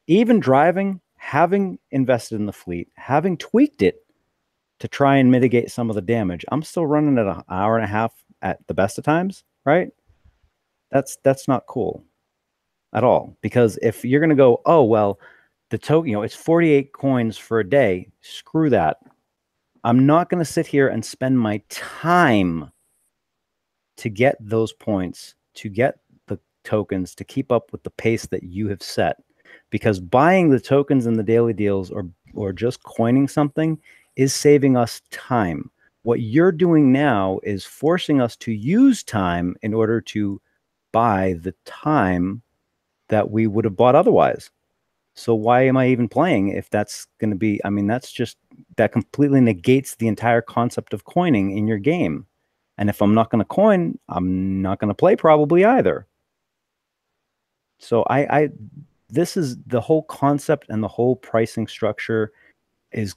Even driving, having invested in the fleet, having tweaked it to try and mitigate some of the damage, I'm still running at an hour and a half at the best of times, right? That's not cool at all. Because if you're going to go, oh, well, the token, you know, it's 48 coins for a day, screw that. I'm not going to sit here and spend my time to get those points, to get the tokens, to keep up with the pace that you have set. Because buying the tokens in the daily deals or just coining something is saving us time. What you're doing now is forcing us to use time in order to buy the time that we would have bought otherwise. So why am I even playing if that's going to be, I mean, that completely negates the entire concept of coining in your game. And if I'm not going to coin, I'm not going to play probably either. So this is the whole concept, and the whole pricing structure is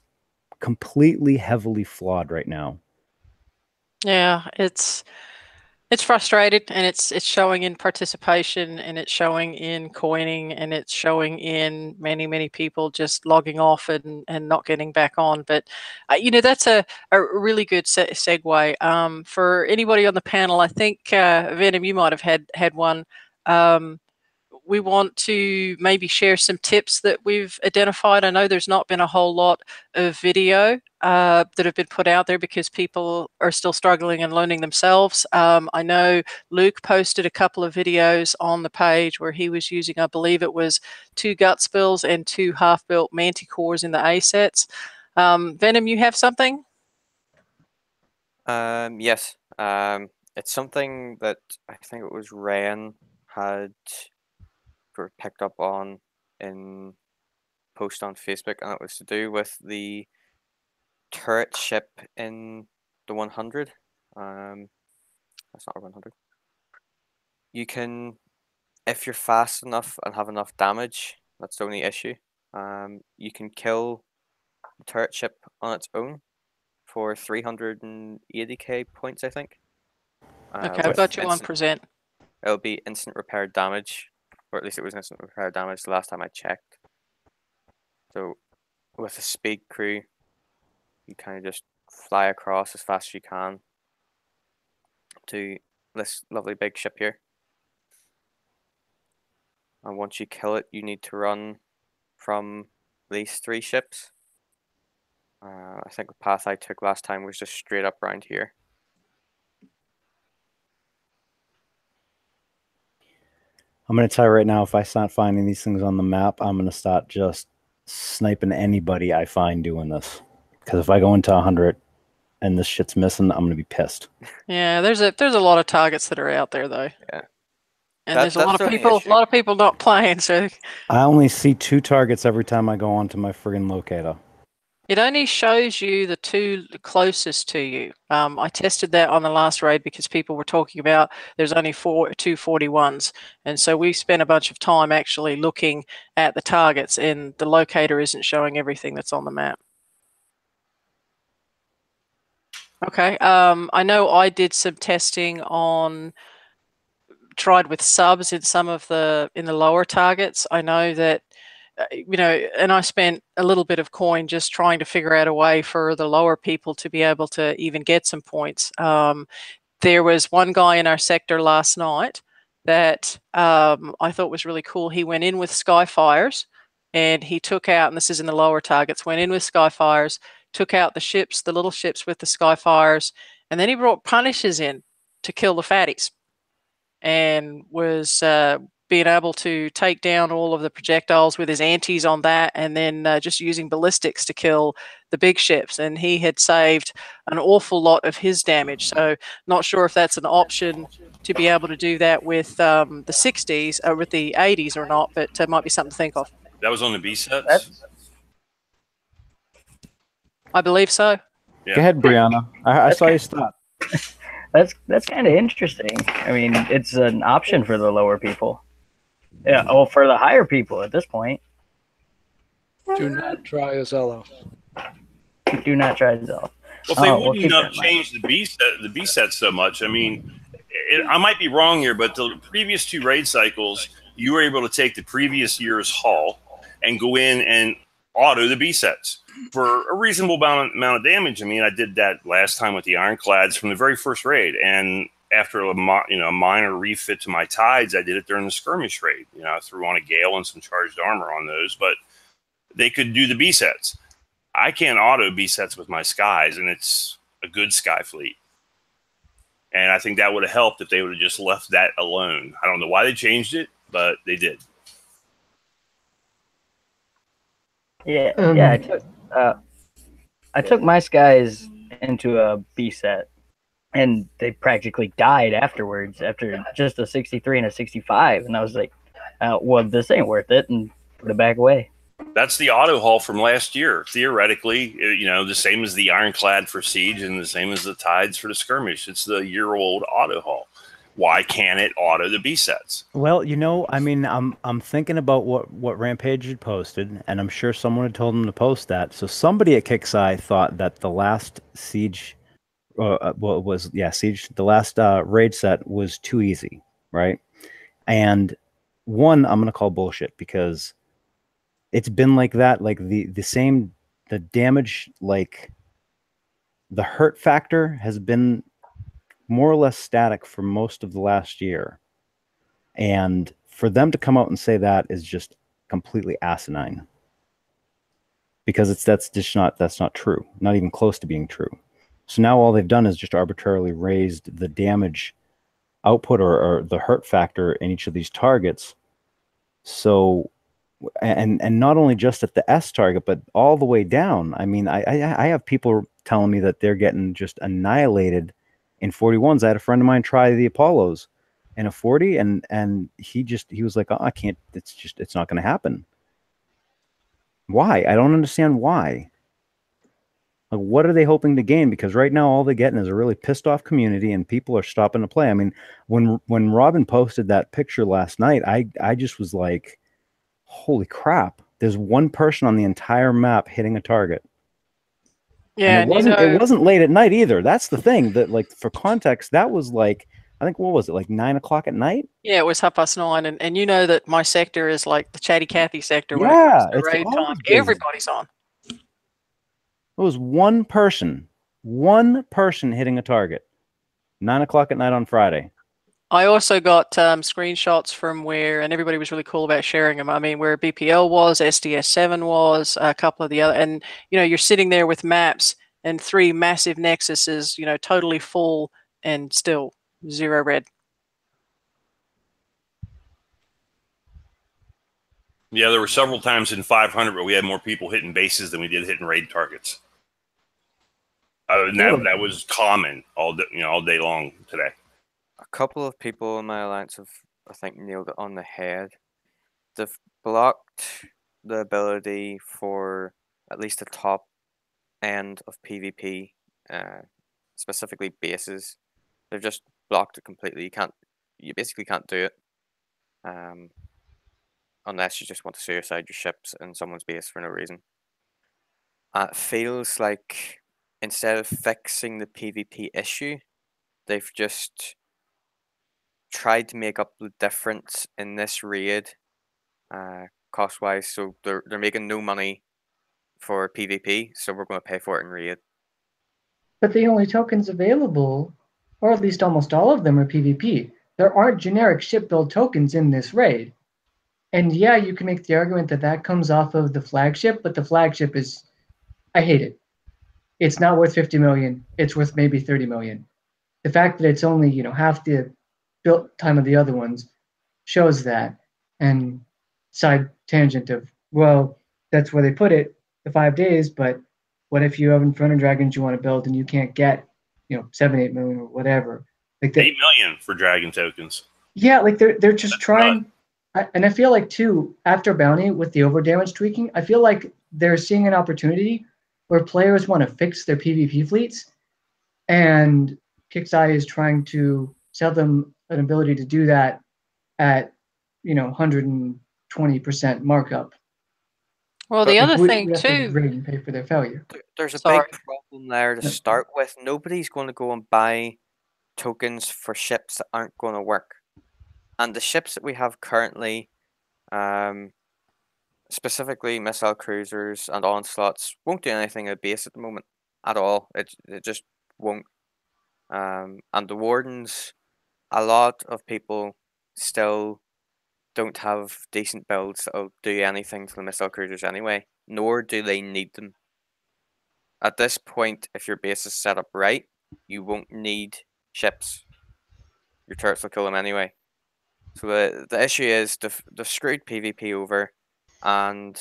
completely heavily flawed right now. Yeah, it's frustrated, and it's showing in participation, and it's showing in coining, and it's showing in many people just logging off and not getting back on. But you know, that's a really good segue for anybody on the panel. I think Venom, you might have had one. We want to maybe share some tips that we've identified. I know there's not been a whole lot of video that have been put out there because people are still struggling and learning themselves. I know Luke posted a couple of videos on the page where he was using, I believe it was 2 gut spills and 2 half-built manticores in the A sets. Venom, you have something? Yes. It's something that I think it was Ren had sort of picked up on in post on Facebook, and it was to do with the turret ship in the 100. That's not a 100. You can, if you're fast enough and have enough damage, that's the only issue. You can kill the turret ship on its own for 380k points, I think. Okay, I've got you on present. It'll be instant repair damage, or at least it was instant repair damage the last time I checked. So with a speed crew, you kind of just fly across as fast as you can to this lovely big ship here. And once you kill it, you need to run from these 3 ships. I think the path I took last time was just straight up around here. I'm going to tell you right now, if I start finding these things on the map, I'm going to start just sniping anybody I find doing this. Because if I go into 100 and this shit's missing, I'm going to be pissed. Yeah, there's a lot of targets that are out there though. Yeah. And there's a lot of people not playing. So I only see 2 targets every time I go onto my friggin' locator. it only shows you the 2 closest to you. I tested that on the last raid because people were talking about there's only 2 41s. And so we spent a bunch of time actually looking at the targets, and the locator isn't showing everything that's on the map. Okay, I know I did some testing on, tried with subs in some of in the lower targets. I know that, you know, and I spent a little bit of coin just trying to figure out a way for the lower people to be able to even get some points. There was one guy in our sector last night that I thought was really cool. He went in with Skyfires, and he took out, and this is in the lower targets, went in with Skyfires, took out the ships, the little ships with the Skyfires, and then he brought Punishers in to kill the fatties, and was being able to take down all of the projectiles with his antis on that, and then just using ballistics to kill the big ships. And he had saved an awful lot of his damage. So not sure if that's an option to be able to do that with the 60s or with the 80s or not, but it might be something to think of. That was on the B sets? I believe so. Yeah. Go ahead, Brianna. I saw you stop. That's kind of interesting. I mean, it's an option for the lower people. Yeah, well, for the higher people at this point. Do not try a Zello. Do not try a Zello. Well, if they wouldn't have changed the B set so much, I mean, I might be wrong here, but the previous 2 raid cycles, you were able to take the previous year's haul and go in and auto the B sets for a reasonable amount of damage. I mean, I did that last time with the Ironclads from the very first raid, and after a minor refit to my tides, I did it during the skirmish raid. I threw on a gale and some charged armor on those, but they could do the B sets. I can't auto B sets with my skies, and it's a good sky fleet. And I think that would have helped if they would have just left that alone. I don't know why they changed it, but they did. Yeah, I took my skies into a B set, and they practically died afterwards after just a 63 and a 65, and I was like, well, this ain't worth it, and put it back away. That's the auto haul from last year. Theoretically, the same as the Ironclad for Siege and the same as the Tides for the Skirmish. It's the year-old auto haul. Why can't it auto the B sets? Well, I mean, I'm thinking about what Rampage had posted, and I'm sure someone had told them to post that. So somebody at Kixeye thought that the last Siege, Siege, the last raid set was too easy, right? And one, I'm gonna call bullshit, because it's been like that, like the damage, like the hurt factor has been more or less static for most of the last year. And for them to come out and say that is just completely asinine, because that's not true, not even close to being true. So now all they've done is just arbitrarily raised the damage output or the hurt factor in each of these targets. So and not only just at the S target, but all the way down. I mean, I have people telling me that they're getting just annihilated in 41s. I had a friend of mine try the Apollos in a 40, and he was like, oh, I can't, it's not going to happen. Why? I don't understand why. Like, what are they hoping to gain? Because right now all they're getting is a really pissed off community, and people are stopping to play. I mean, when Robin posted that picture last night, I just was like, holy crap, there's one person on the entire map hitting a target. Yeah, and it wasn't late at night either. That's the thing. That, like, for context, that was like, I think, what was it, like 9 o'clock at night? Yeah, it was 9:30, and you know that my sector is like the Chatty Cathy sector. When Yeah, it comes to raid time, everybody's on. It was one person hitting a target, 9 o'clock at night on Friday. I also got screenshots from where, and everybody was really cool about sharing them. I mean, where BPL was, SDS7 was, a couple of the other, and you're sitting there with maps and 3 massive nexuses, totally full, and still 0 red. Yeah, there were several times in 500 where we had more people hitting bases than we did hitting raid targets. And that was common all day long today. A couple of people in my alliance have, I think, nailed it on the head. They've blocked the ability for at least the top end of PvP, specifically bases. They've just blocked it completely. You basically can't do it, unless you just want to suicide your ships in someone's base for no reason. It feels like instead of fixing the PvP issue, they've just tried to make up the difference in this raid, cost-wise. So they're making no money for PvP, so we're going to pay for it in raid. But the only tokens available, or at least almost all of them, are PvP. There aren't generic ship build tokens in this raid. And yeah, you can make the argument that comes off of the flagship, but the flagship is, I hate it. It's not worth 50 million. It's worth maybe 30 million. The fact that it's only, half the built time of the other ones shows that. And side tangent of, well, that's where they put it, the 5 days, but what if you have Inferno Dragons you want to build and you can't get, 7, 8 million or whatever? Like 8 million for dragon tokens. Yeah, like they're just trying. And I feel like, too, after Bounty with the overdamage tweaking, I feel like they're seeing an opportunity where players want to fix their PvP fleets, and Kixeye is trying to sell them an ability to do that at 120% markup. Well, the other thing too, and pay for their failure. There's a big problem there to start with. Nobody's going to go and buy tokens for ships that aren't going to work. And the ships that we have currently, specifically missile cruisers and onslaughts, won't do anything at base at the moment at all. It just won't. And the wardens, a lot of people still don't have decent builds that'll do anything to the missile cruisers anyway, nor do they need them. At this point, if your base is set up right, you won't need ships. Your turrets will kill them anyway. So the issue is they've screwed PvP over, and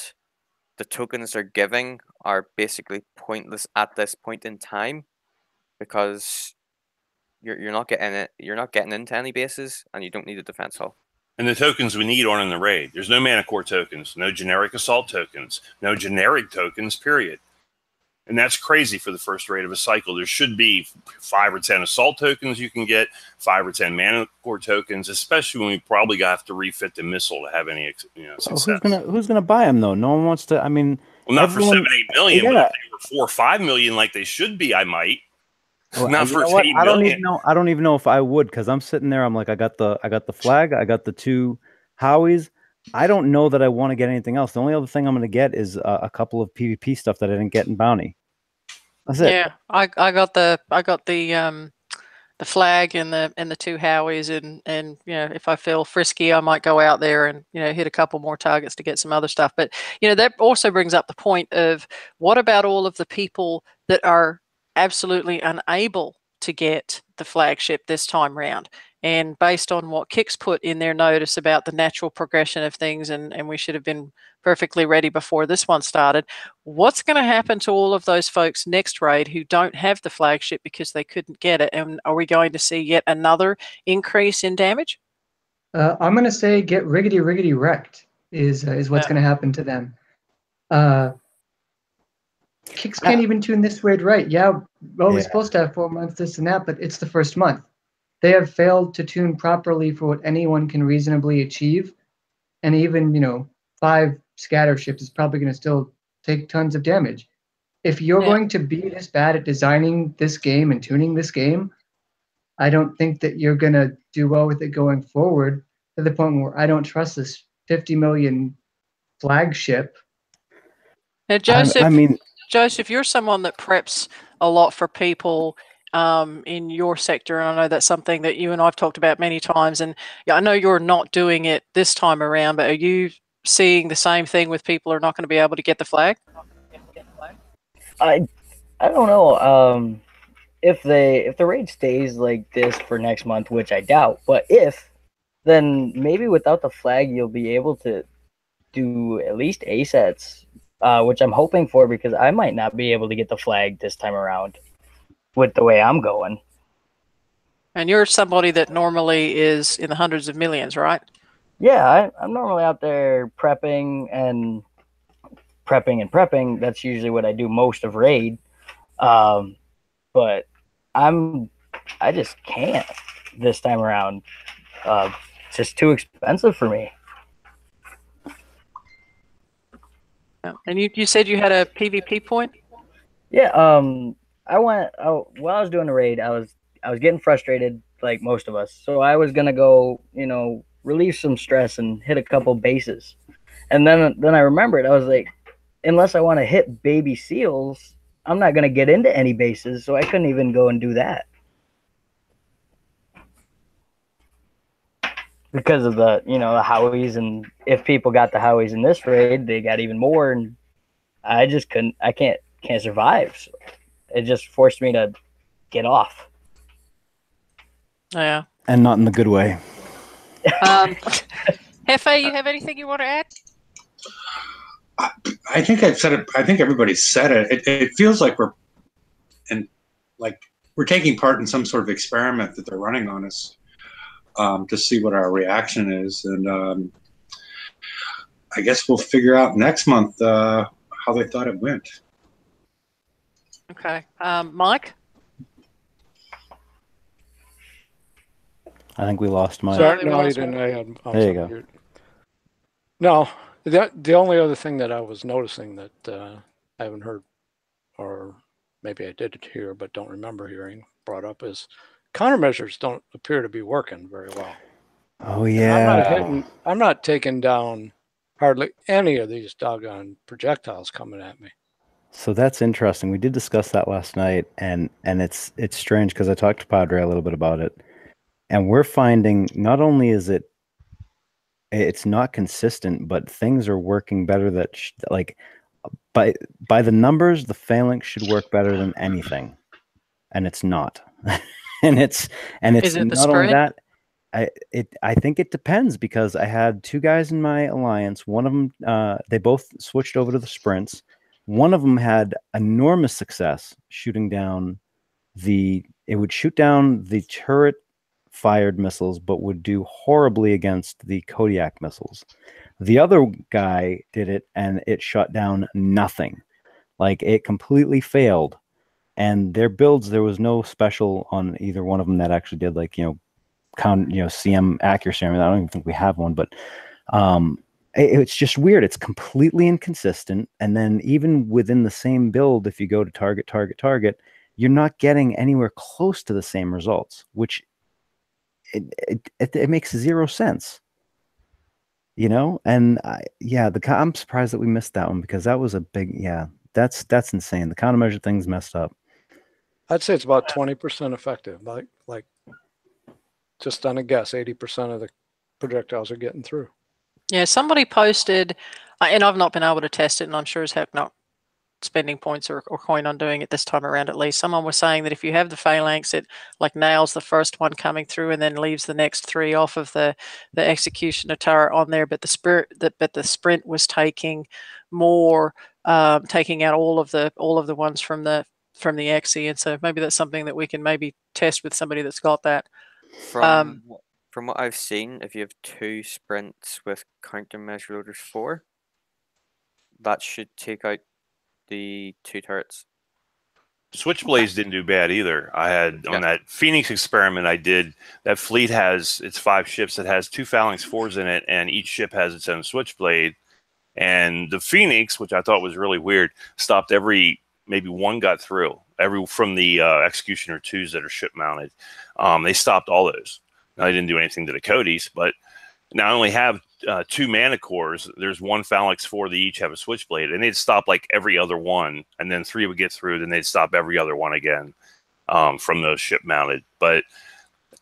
the tokens they're giving are basically pointless at this point in time, because you're not getting it. You're not getting into any bases, and you don't need a defense hull. And the tokens we need aren't in the raid. There's no mana core tokens, no generic assault tokens, no generic tokens, period. And that's crazy for the first raid of a cycle. There should be 5 or 10 assault tokens you can get, 5 or 10 mana core tokens, especially when we probably have to refit the missile to have any success. Who's gonna buy them though? No one wants to. I mean, well, not for 7-8 million, yeah. but if they were 4 or 5 million like they should be, I might. Well, not for 8 I don't million. even know. I don't even know if I would, because I'm sitting there. I'm like, I got the flag. I got the 2 Howies. I don't know that I want to get anything else. The only other thing I'm going to get is a couple of PvP stuff that I didn't get in Bounty. That's it. Yeah, I got the flag and the 2 Howies, and if I feel frisky, I might go out there and hit a couple more targets to get some other stuff. But that also brings up the point of, what about all of the people that are absolutely unable to get the flagship this time round? And based on what Kix put in their notice about the natural progression of things, and we should have been perfectly ready before this one started, what's going to happen to all of those folks next raid who don't have the flagship because they couldn't get it? And are we going to see yet another increase in damage? I'm going to say get riggedy wrecked is what's going to happen to them. Kix can't even tune this raid right. Yeah, well, we're supposed to have 4 months, this and that, but it's the first month. They have failed to tune properly for what anyone can reasonably achieve. And even, 5 scatter ships is probably going to still take tons of damage. If you're going to be this bad at designing this game and tuning this game, I don't think that you're going to do well with it going forward, to the point where I don't trust this 50 million flagship. Now, Joseph, you're someone that preps a lot for people in your sector, and I know that's something that you and I've talked about many times, and I know you're not doing it this time around, but are you seeing the same thing with people who are not going to be able to get the flag? I don't know if the raid stays like this for next month, which I doubt, but then maybe without the flag you'll be able to do at least A sets, which I'm hoping for, because I might not be able to get the flag this time around with the way I'm going. And you're somebody that normally is in the hundreds of millions, right? Yeah, I'm normally out there prepping. That's usually what I do most of raid. But I just can't this time around. It's just too expensive for me. And you said you had a PvP point? Yeah, while I was doing the raid, I was getting frustrated like most of us. So I was gonna go, relieve some stress and hit a couple bases. And then I remembered, I was like, unless I want to hit baby seals, I'm not gonna get into any bases, so I couldn't even go and do that. Because of the Howies, and if people got the Howies in this raid, they got even more, and I just can't survive. So it just forced me to get off. Yeah. And not in the good way. Hefe, you have anything you want to add? I think I've said it. I think everybody's said it. It feels like we're taking part in some sort of experiment that they're running on us, to see what our reaction is, and I guess we'll figure out next month how they thought it went. Okay, Mike. I think we lost Mike. Sorry, no, you didn't. There you go. No, the only other thing that I was noticing that I haven't heard, or maybe I did hear but don't remember hearing brought up, is countermeasures don't appear to be working very well. Oh And yeah. I'm not taking down hardly any of these doggone projectiles coming at me. So that's interesting. We did discuss that last night, and it's strange because I talked to Padre a little bit about it, and we're finding not only is it's not consistent, but things are working better that like by the numbers, the phalanx should work better than anything, and it's not. and it's Is it the not only spread? that. I think it depends because I had two guys in my alliance. One of them, they both switched over to the sprints. One of them had enormous success shooting down it would shoot down the turret fired missiles, but would do horribly against the Kodiak missiles. The other guy did it and it shut down nothing. Like it completely failed. And their builds, there was no special on either one of them that actually did like, CM accuracy. I mean, I don't even think we have one, but it's just weird. It's completely inconsistent. And then even within the same build, if you go to target, you're not getting anywhere close to the same results, which it makes zero sense. And I'm surprised that we missed that one because that was a big, that's insane. The countermeasure thing's messed up. I'd say it's about 20% effective. Like just on a guess, 80% of the projectiles are getting through. Yeah, somebody posted, and I've not been able to test it, and I'm sure as heck not spending points or coin on doing it this time around at least. Someone was saying that if you have the phalanx, it like nails the first one coming through and then leaves the next three off of the executioner turret on there, but the sprint was taking more, taking out all of the ones from the XE, and so maybe that's something that we can maybe test with somebody that's got that. From what I've seen, if you have 2 sprints with countermeasure loaders 4, that should take out the 2 turrets. Switchblades didn't do bad either. I had on that Phoenix experiment I did, that fleet it's 5 ships that has 2 Phalanx 4s in it, and each ship has its own Switchblade. And the Phoenix, which I thought was really weird, stopped maybe one got through. From the Executioner 2s that are ship mounted. They stopped all those. Now, they didn't do anything to the Codys, but now I only have 2 mana cores. There's 1 Phalanx 4. They each have a Switchblade, and they'd stop like every other one, and then 3 would get through, then they'd stop every other one again from those ship mounted. But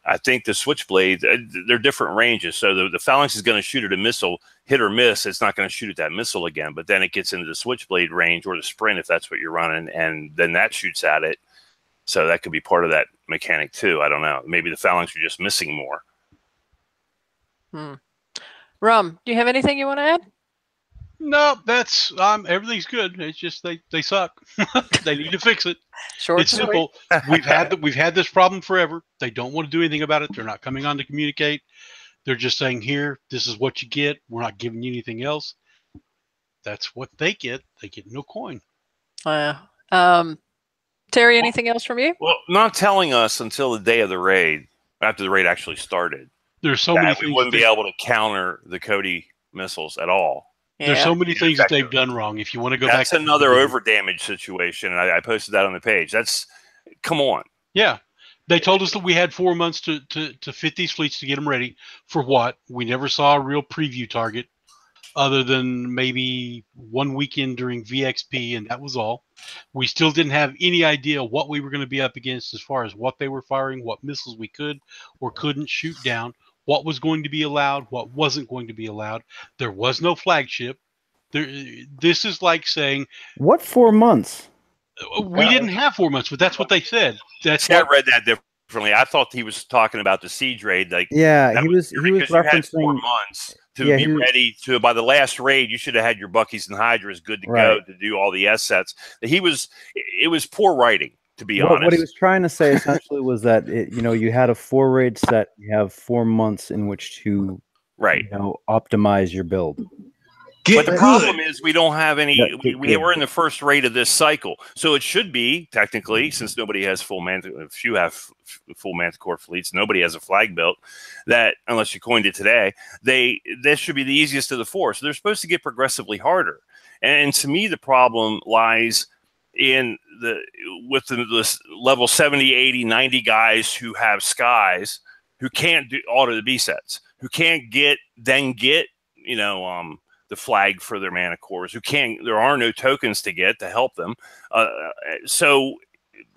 I think the Switchblade, they're different ranges. So the Phalanx is going to shoot at a missile, hit or miss. It's not going to shoot at that missile again, but then it gets into the Switchblade range or the sprint if that's what you're running, and then that shoots at it. So that could be part of that mechanic too. I don't know. Maybe the Phalanx are just missing more. Rum, do you have anything you want to add? No, that's everything's good. It's just they suck. They need to fix it. It's simple. We've had this problem forever. They don't want to do anything about it. They're not coming on to communicate. They're just saying, here, this is what you get. We're not giving you anything else. That's what they get. They get no coin. Terry, anything else from you? Well, not telling us until the day of the raid, after the raid actually started. There's so many things we wouldn't be able to counter the Cody missiles at all. Yeah. There's so many things that they've done wrong. If you want to go back, that's another over damage situation, and I posted that on the page. Come on. Yeah, they told us that we had 4 months to fit these fleets to get them ready. For what? We never saw a real preview target, other than maybe one weekend during VXP, and that was all. We still didn't have any idea what we were going to be up against as far as what they were firing, what missiles we could or couldn't shoot down, what was going to be allowed, what wasn't going to be allowed. There was no flagship. This is like saying, what 4 months? We didn't have 4 months, but that's what they said. I read that differently. I thought he was talking about the siege raid. Like, he was referencing 4 months to be ready to. By the last raid, you should have had your Buckies and Hydras good to go to do all the S sets. It was poor writing, to be honest. What he was trying to say essentially was that you had a 4 raid set. You have 4 months in which to optimize your build. But the problem is we don't have any. We're in the first raid of this cycle, so it should be technically, since nobody has full Manticore. If you have full Manticore fleets, nobody has a flag built. That unless you coined it today, this should be the easiest of the 4. So they're supposed to get progressively harder. And to me, the problem lies in with the level 70, 80, 90 guys who have skies who can't auto the B sets, who can't get the flag for their mana cores, there are no tokens to get to help them. So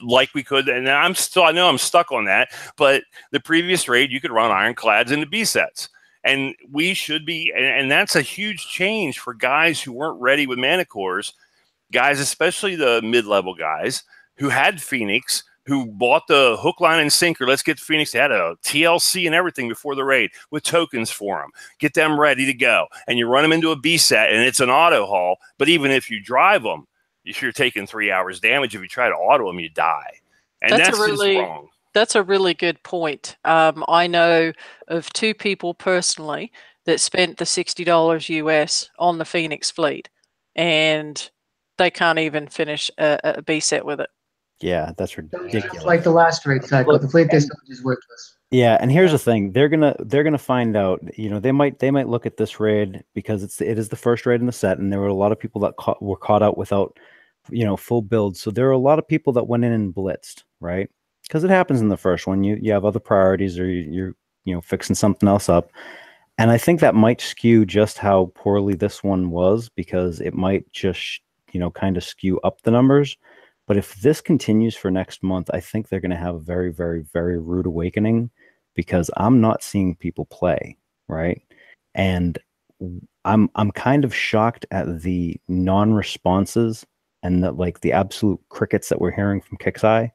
like we could, and I know I'm stuck on that, but the previous raid, you could run ironclads into B sets. And we should be, and that's a huge change for guys who weren't ready with mana cores, guys, especially the mid-level guys who had Phoenix, who bought the hook, line, and sinker. Let's get Phoenix. They had a TLC and everything before the raid with tokens for them. Get them ready to go. And you run them into a B set, and it's an auto haul. But even if you drive them, if you're taking 3 hours damage, if you try to auto them, you die. And that's just wrong. That's a really good point. I know of 2 people personally that spent the $60 US on the Phoenix fleet, and they can't even finish a B set with it. Yeah, that's ridiculous. Like the last raid cycle, the fleet they sold is worthless. Yeah, and here's the thing: they're gonna find out. They might look at this raid because it is the first raid in the set, and there were a lot of people that were caught out without, full builds. So there are a lot of people that went in and blitzed, right? Because it happens in the first one. You have other priorities, or you're fixing something else up, and I think that might skew just how poorly this one was, because it might just kind of skew up the numbers. But if this continues for next month, I think they're going to have a very, very, very rude awakening, because I'm not seeing people play, right? And I'm kind of shocked at the non-responses and the absolute crickets that we're hearing from Kixeye,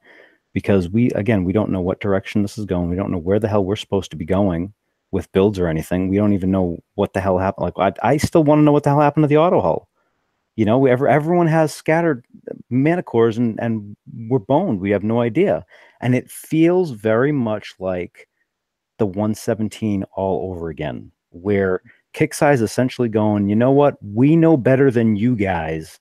because we don't know what direction this is going. We don't know where the hell we're supposed to be going with builds or anything. We don't even know what the hell happened. I still want to know what the hell happened to the auto hull. Everyone has scattered mana cores and we're boned. We have no idea. And it feels very much like the 117 all over again, where Kixeye is essentially going, you know what? We know better than you guys,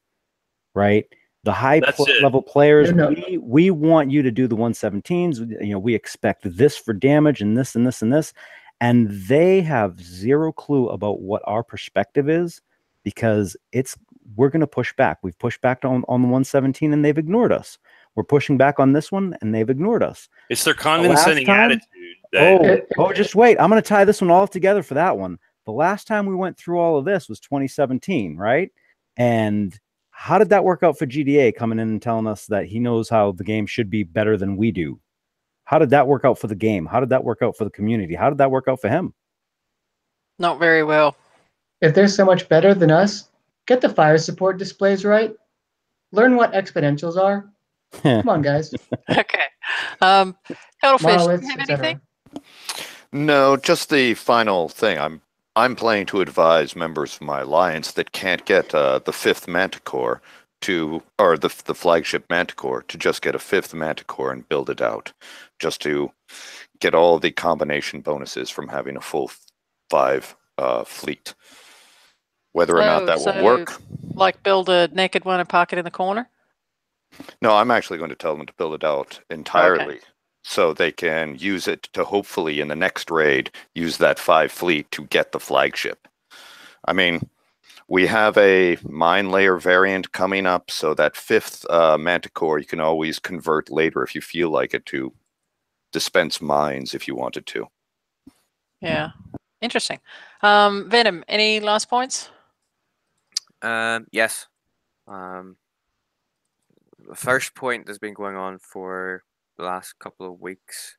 right? The high level players, we want you to do the 117s. We expect this for damage and this and this and this. And they have zero clue about what our perspective is, because we're going to push back. We've pushed back on the 117 and they've ignored us. We're pushing back on this one and they've ignored us. It's their condescending attitude. Just wait. I'm going to tie this one all together for that one. The last time we went through all of this was 2017, right? And how did that work out for GDA coming in and telling us that he knows how the game should be better than we do? How did that work out for the game? How did that work out for the community? How did that work out for him? Not very well. If they're so much better than us, get the fire support displays right. Learn what exponentials are. Come on, guys. Okay. Cuttlefish, do you have anything? No, just the final thing. I'm planning to advise members of my alliance that can't get the 5th Manticore or the flagship Manticore to just get a 5th Manticore and build it out, just to get all the combination bonuses from having a full 5 fleet. Whether or not that will work. Like build a naked one and park it in the corner? No, I'm actually going to tell them to build it out entirely, so they can use it to hopefully in the next raid use that 5 fleet to get the flagship. I mean, we have a mine layer variant coming up, so that 5th Manticore you can always convert later if you feel like it to dispense mines if you wanted to. Yeah, interesting. Venom, any last points? Yes. The first point has been going on for the last couple of weeks,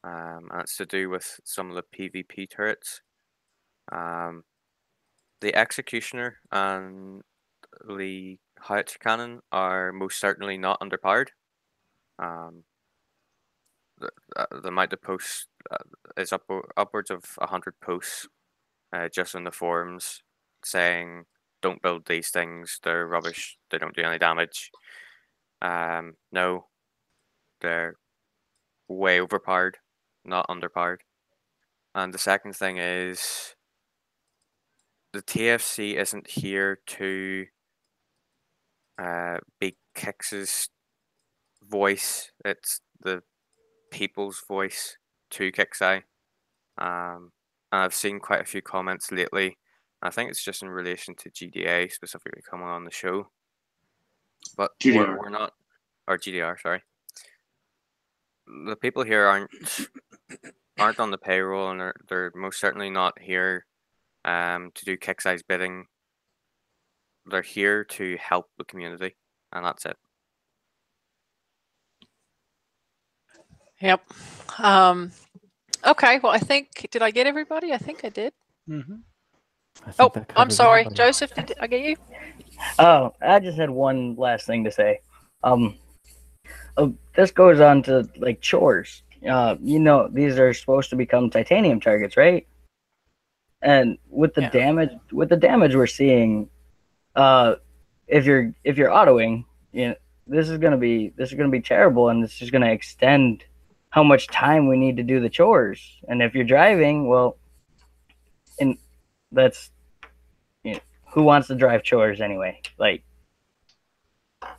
and it's to do with some of the PvP turrets. The Executioner and the Howitzer Cannon are most certainly not underpowered. The amount of posts is upwards of 100 posts just on the forums saying, don't build these things, they're rubbish, they don't do any damage. No, they're way overpowered, not underpowered. And the second thing is, the TFC isn't here to be Kix's voice, it's the people's voice to Kixeye. And I've seen quite a few comments lately. I think it's just in relation to GDA specifically coming on the show. But we're not, or GDR, sorry. The people here aren't on the payroll, and they're most certainly not here to do kick size bidding. They're here to help the community, and that's it. Yep. Okay. Well, I think, did I get everybody? I think I did. Mm-hmm. Oh, I'm sorry. Joseph, did I get you? Oh, I just had one last thing to say. This goes on to like chores. You know, these are supposed to become titanium targets, right? And with the damage we're seeing, if you're autoing, you know, this is gonna be terrible, and this is gonna extend how much time we need to do the chores. And if you're driving, well, and that's, you know, who wants to drive chores anyway? Like,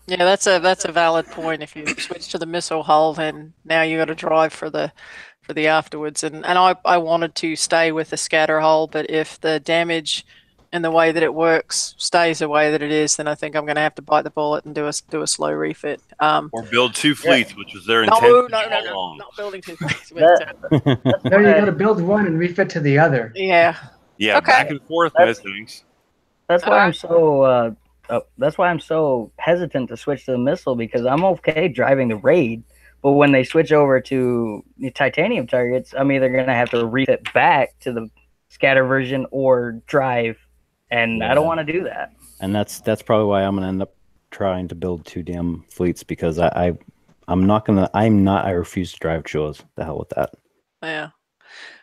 yeah, that's a valid point. If you switch to the missile hull, then now you got to drive for the afterwards. And I wanted to stay with the scatter hull, but if the damage and the way that it works stays the way that it is, then I think I'm going to have to bite the bullet and do a slow refit. Or build 2 fleets, which was their No, intent. not building 2 fleets. No, you got to build one and refit to the other. Yeah. Yeah, Okay. back and forth, those things. that's why I'm so that's why I'm so hesitant to switch to the missile, because I'm okay driving the Raid, but when they switch over to the titanium targets, I'm either going to have to refit back to the scatter version or drive, and I don't want to do that. And that's probably why I'm going to end up trying to build 2 damn fleets, because I refuse to drive chores. The hell with that. Yeah.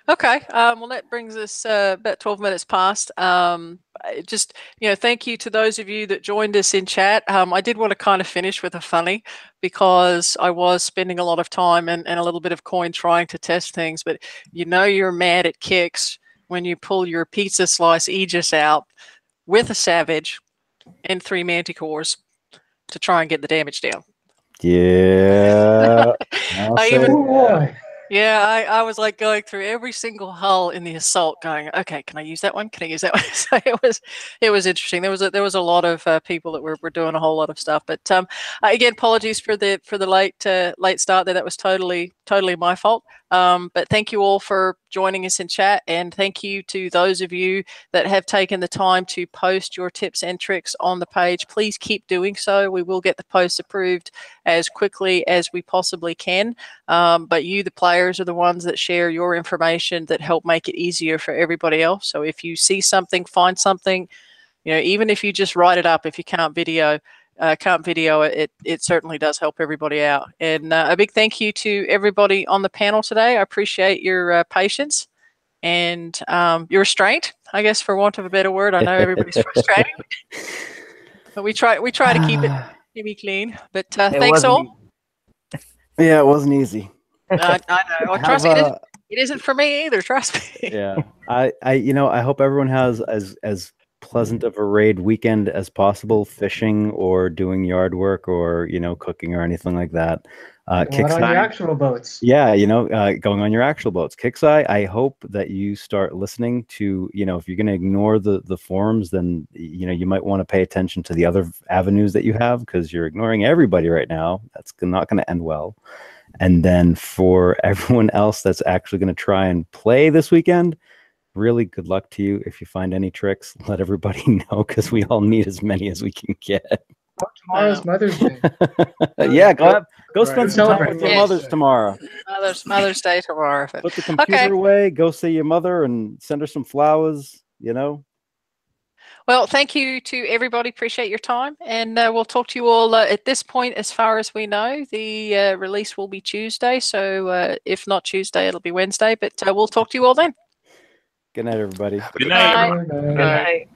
Okay. Well, that brings us about 12 minutes past. Just, thank you to those of you that joined us in chat. I did want to kind of finish with a funny, because I was spending a lot of time and a little bit of coin trying to test things, but you're mad at kicks when you pull your pizza slice Aegis out with a Savage and 3 Manticores to try and get the damage down. Yeah. I was like going through every single hull in the assault, going, okay, can I use that one? Can I use that one? So it was interesting. There was a lot of people that were doing a whole lot of stuff. But again, apologies for the late start there. That was totally my fault. But thank you all for joining us in chat, and thank you to those of you that have taken the time to post your tips and tricks on the page. Please keep doing so. We will get the posts approved as quickly as we possibly can. But you, the players, are the ones that share your information that help make it easier for everybody else. So if you see something, find something, even if you just write it up, if you can't video it, it certainly does help everybody out. And a big thank you to everybody on the panel today. I appreciate your patience and your restraint, I guess, for want of a better word. I know everybody's frustrated, but we try to keep it clean. But thanks all. Yeah, it wasn't easy. I know. Well, trust me, it isn't for me either. Trust me. Yeah, I hope everyone has as pleasant of a raid weekend as possible, fishing or doing yard work or cooking or anything like that. Going on your actual boats. Yeah, going on your actual boats. Kixeye, I hope that you start listening to, if you're going to ignore the forums, then you might want to pay attention to the other avenues that you have, because you're ignoring everybody right now. That's not going to end well. And then for everyone else that's actually going to try and play this weekend, really good luck to you. If you find any tricks, let everybody know, because we all need as many as we can get. Oh, tomorrow's Mother's Day. Yeah, go spend some time with your mothers tomorrow. Mother's Day tomorrow. Put the computer away, go see your mother and send her some flowers, Well, thank you to everybody. Appreciate your time. And we'll talk to you all at this point. As far as we know, the release will be Tuesday. So if not Tuesday, it'll be Wednesday. But we'll talk to you all then. Good night, everybody. Good night. Good night.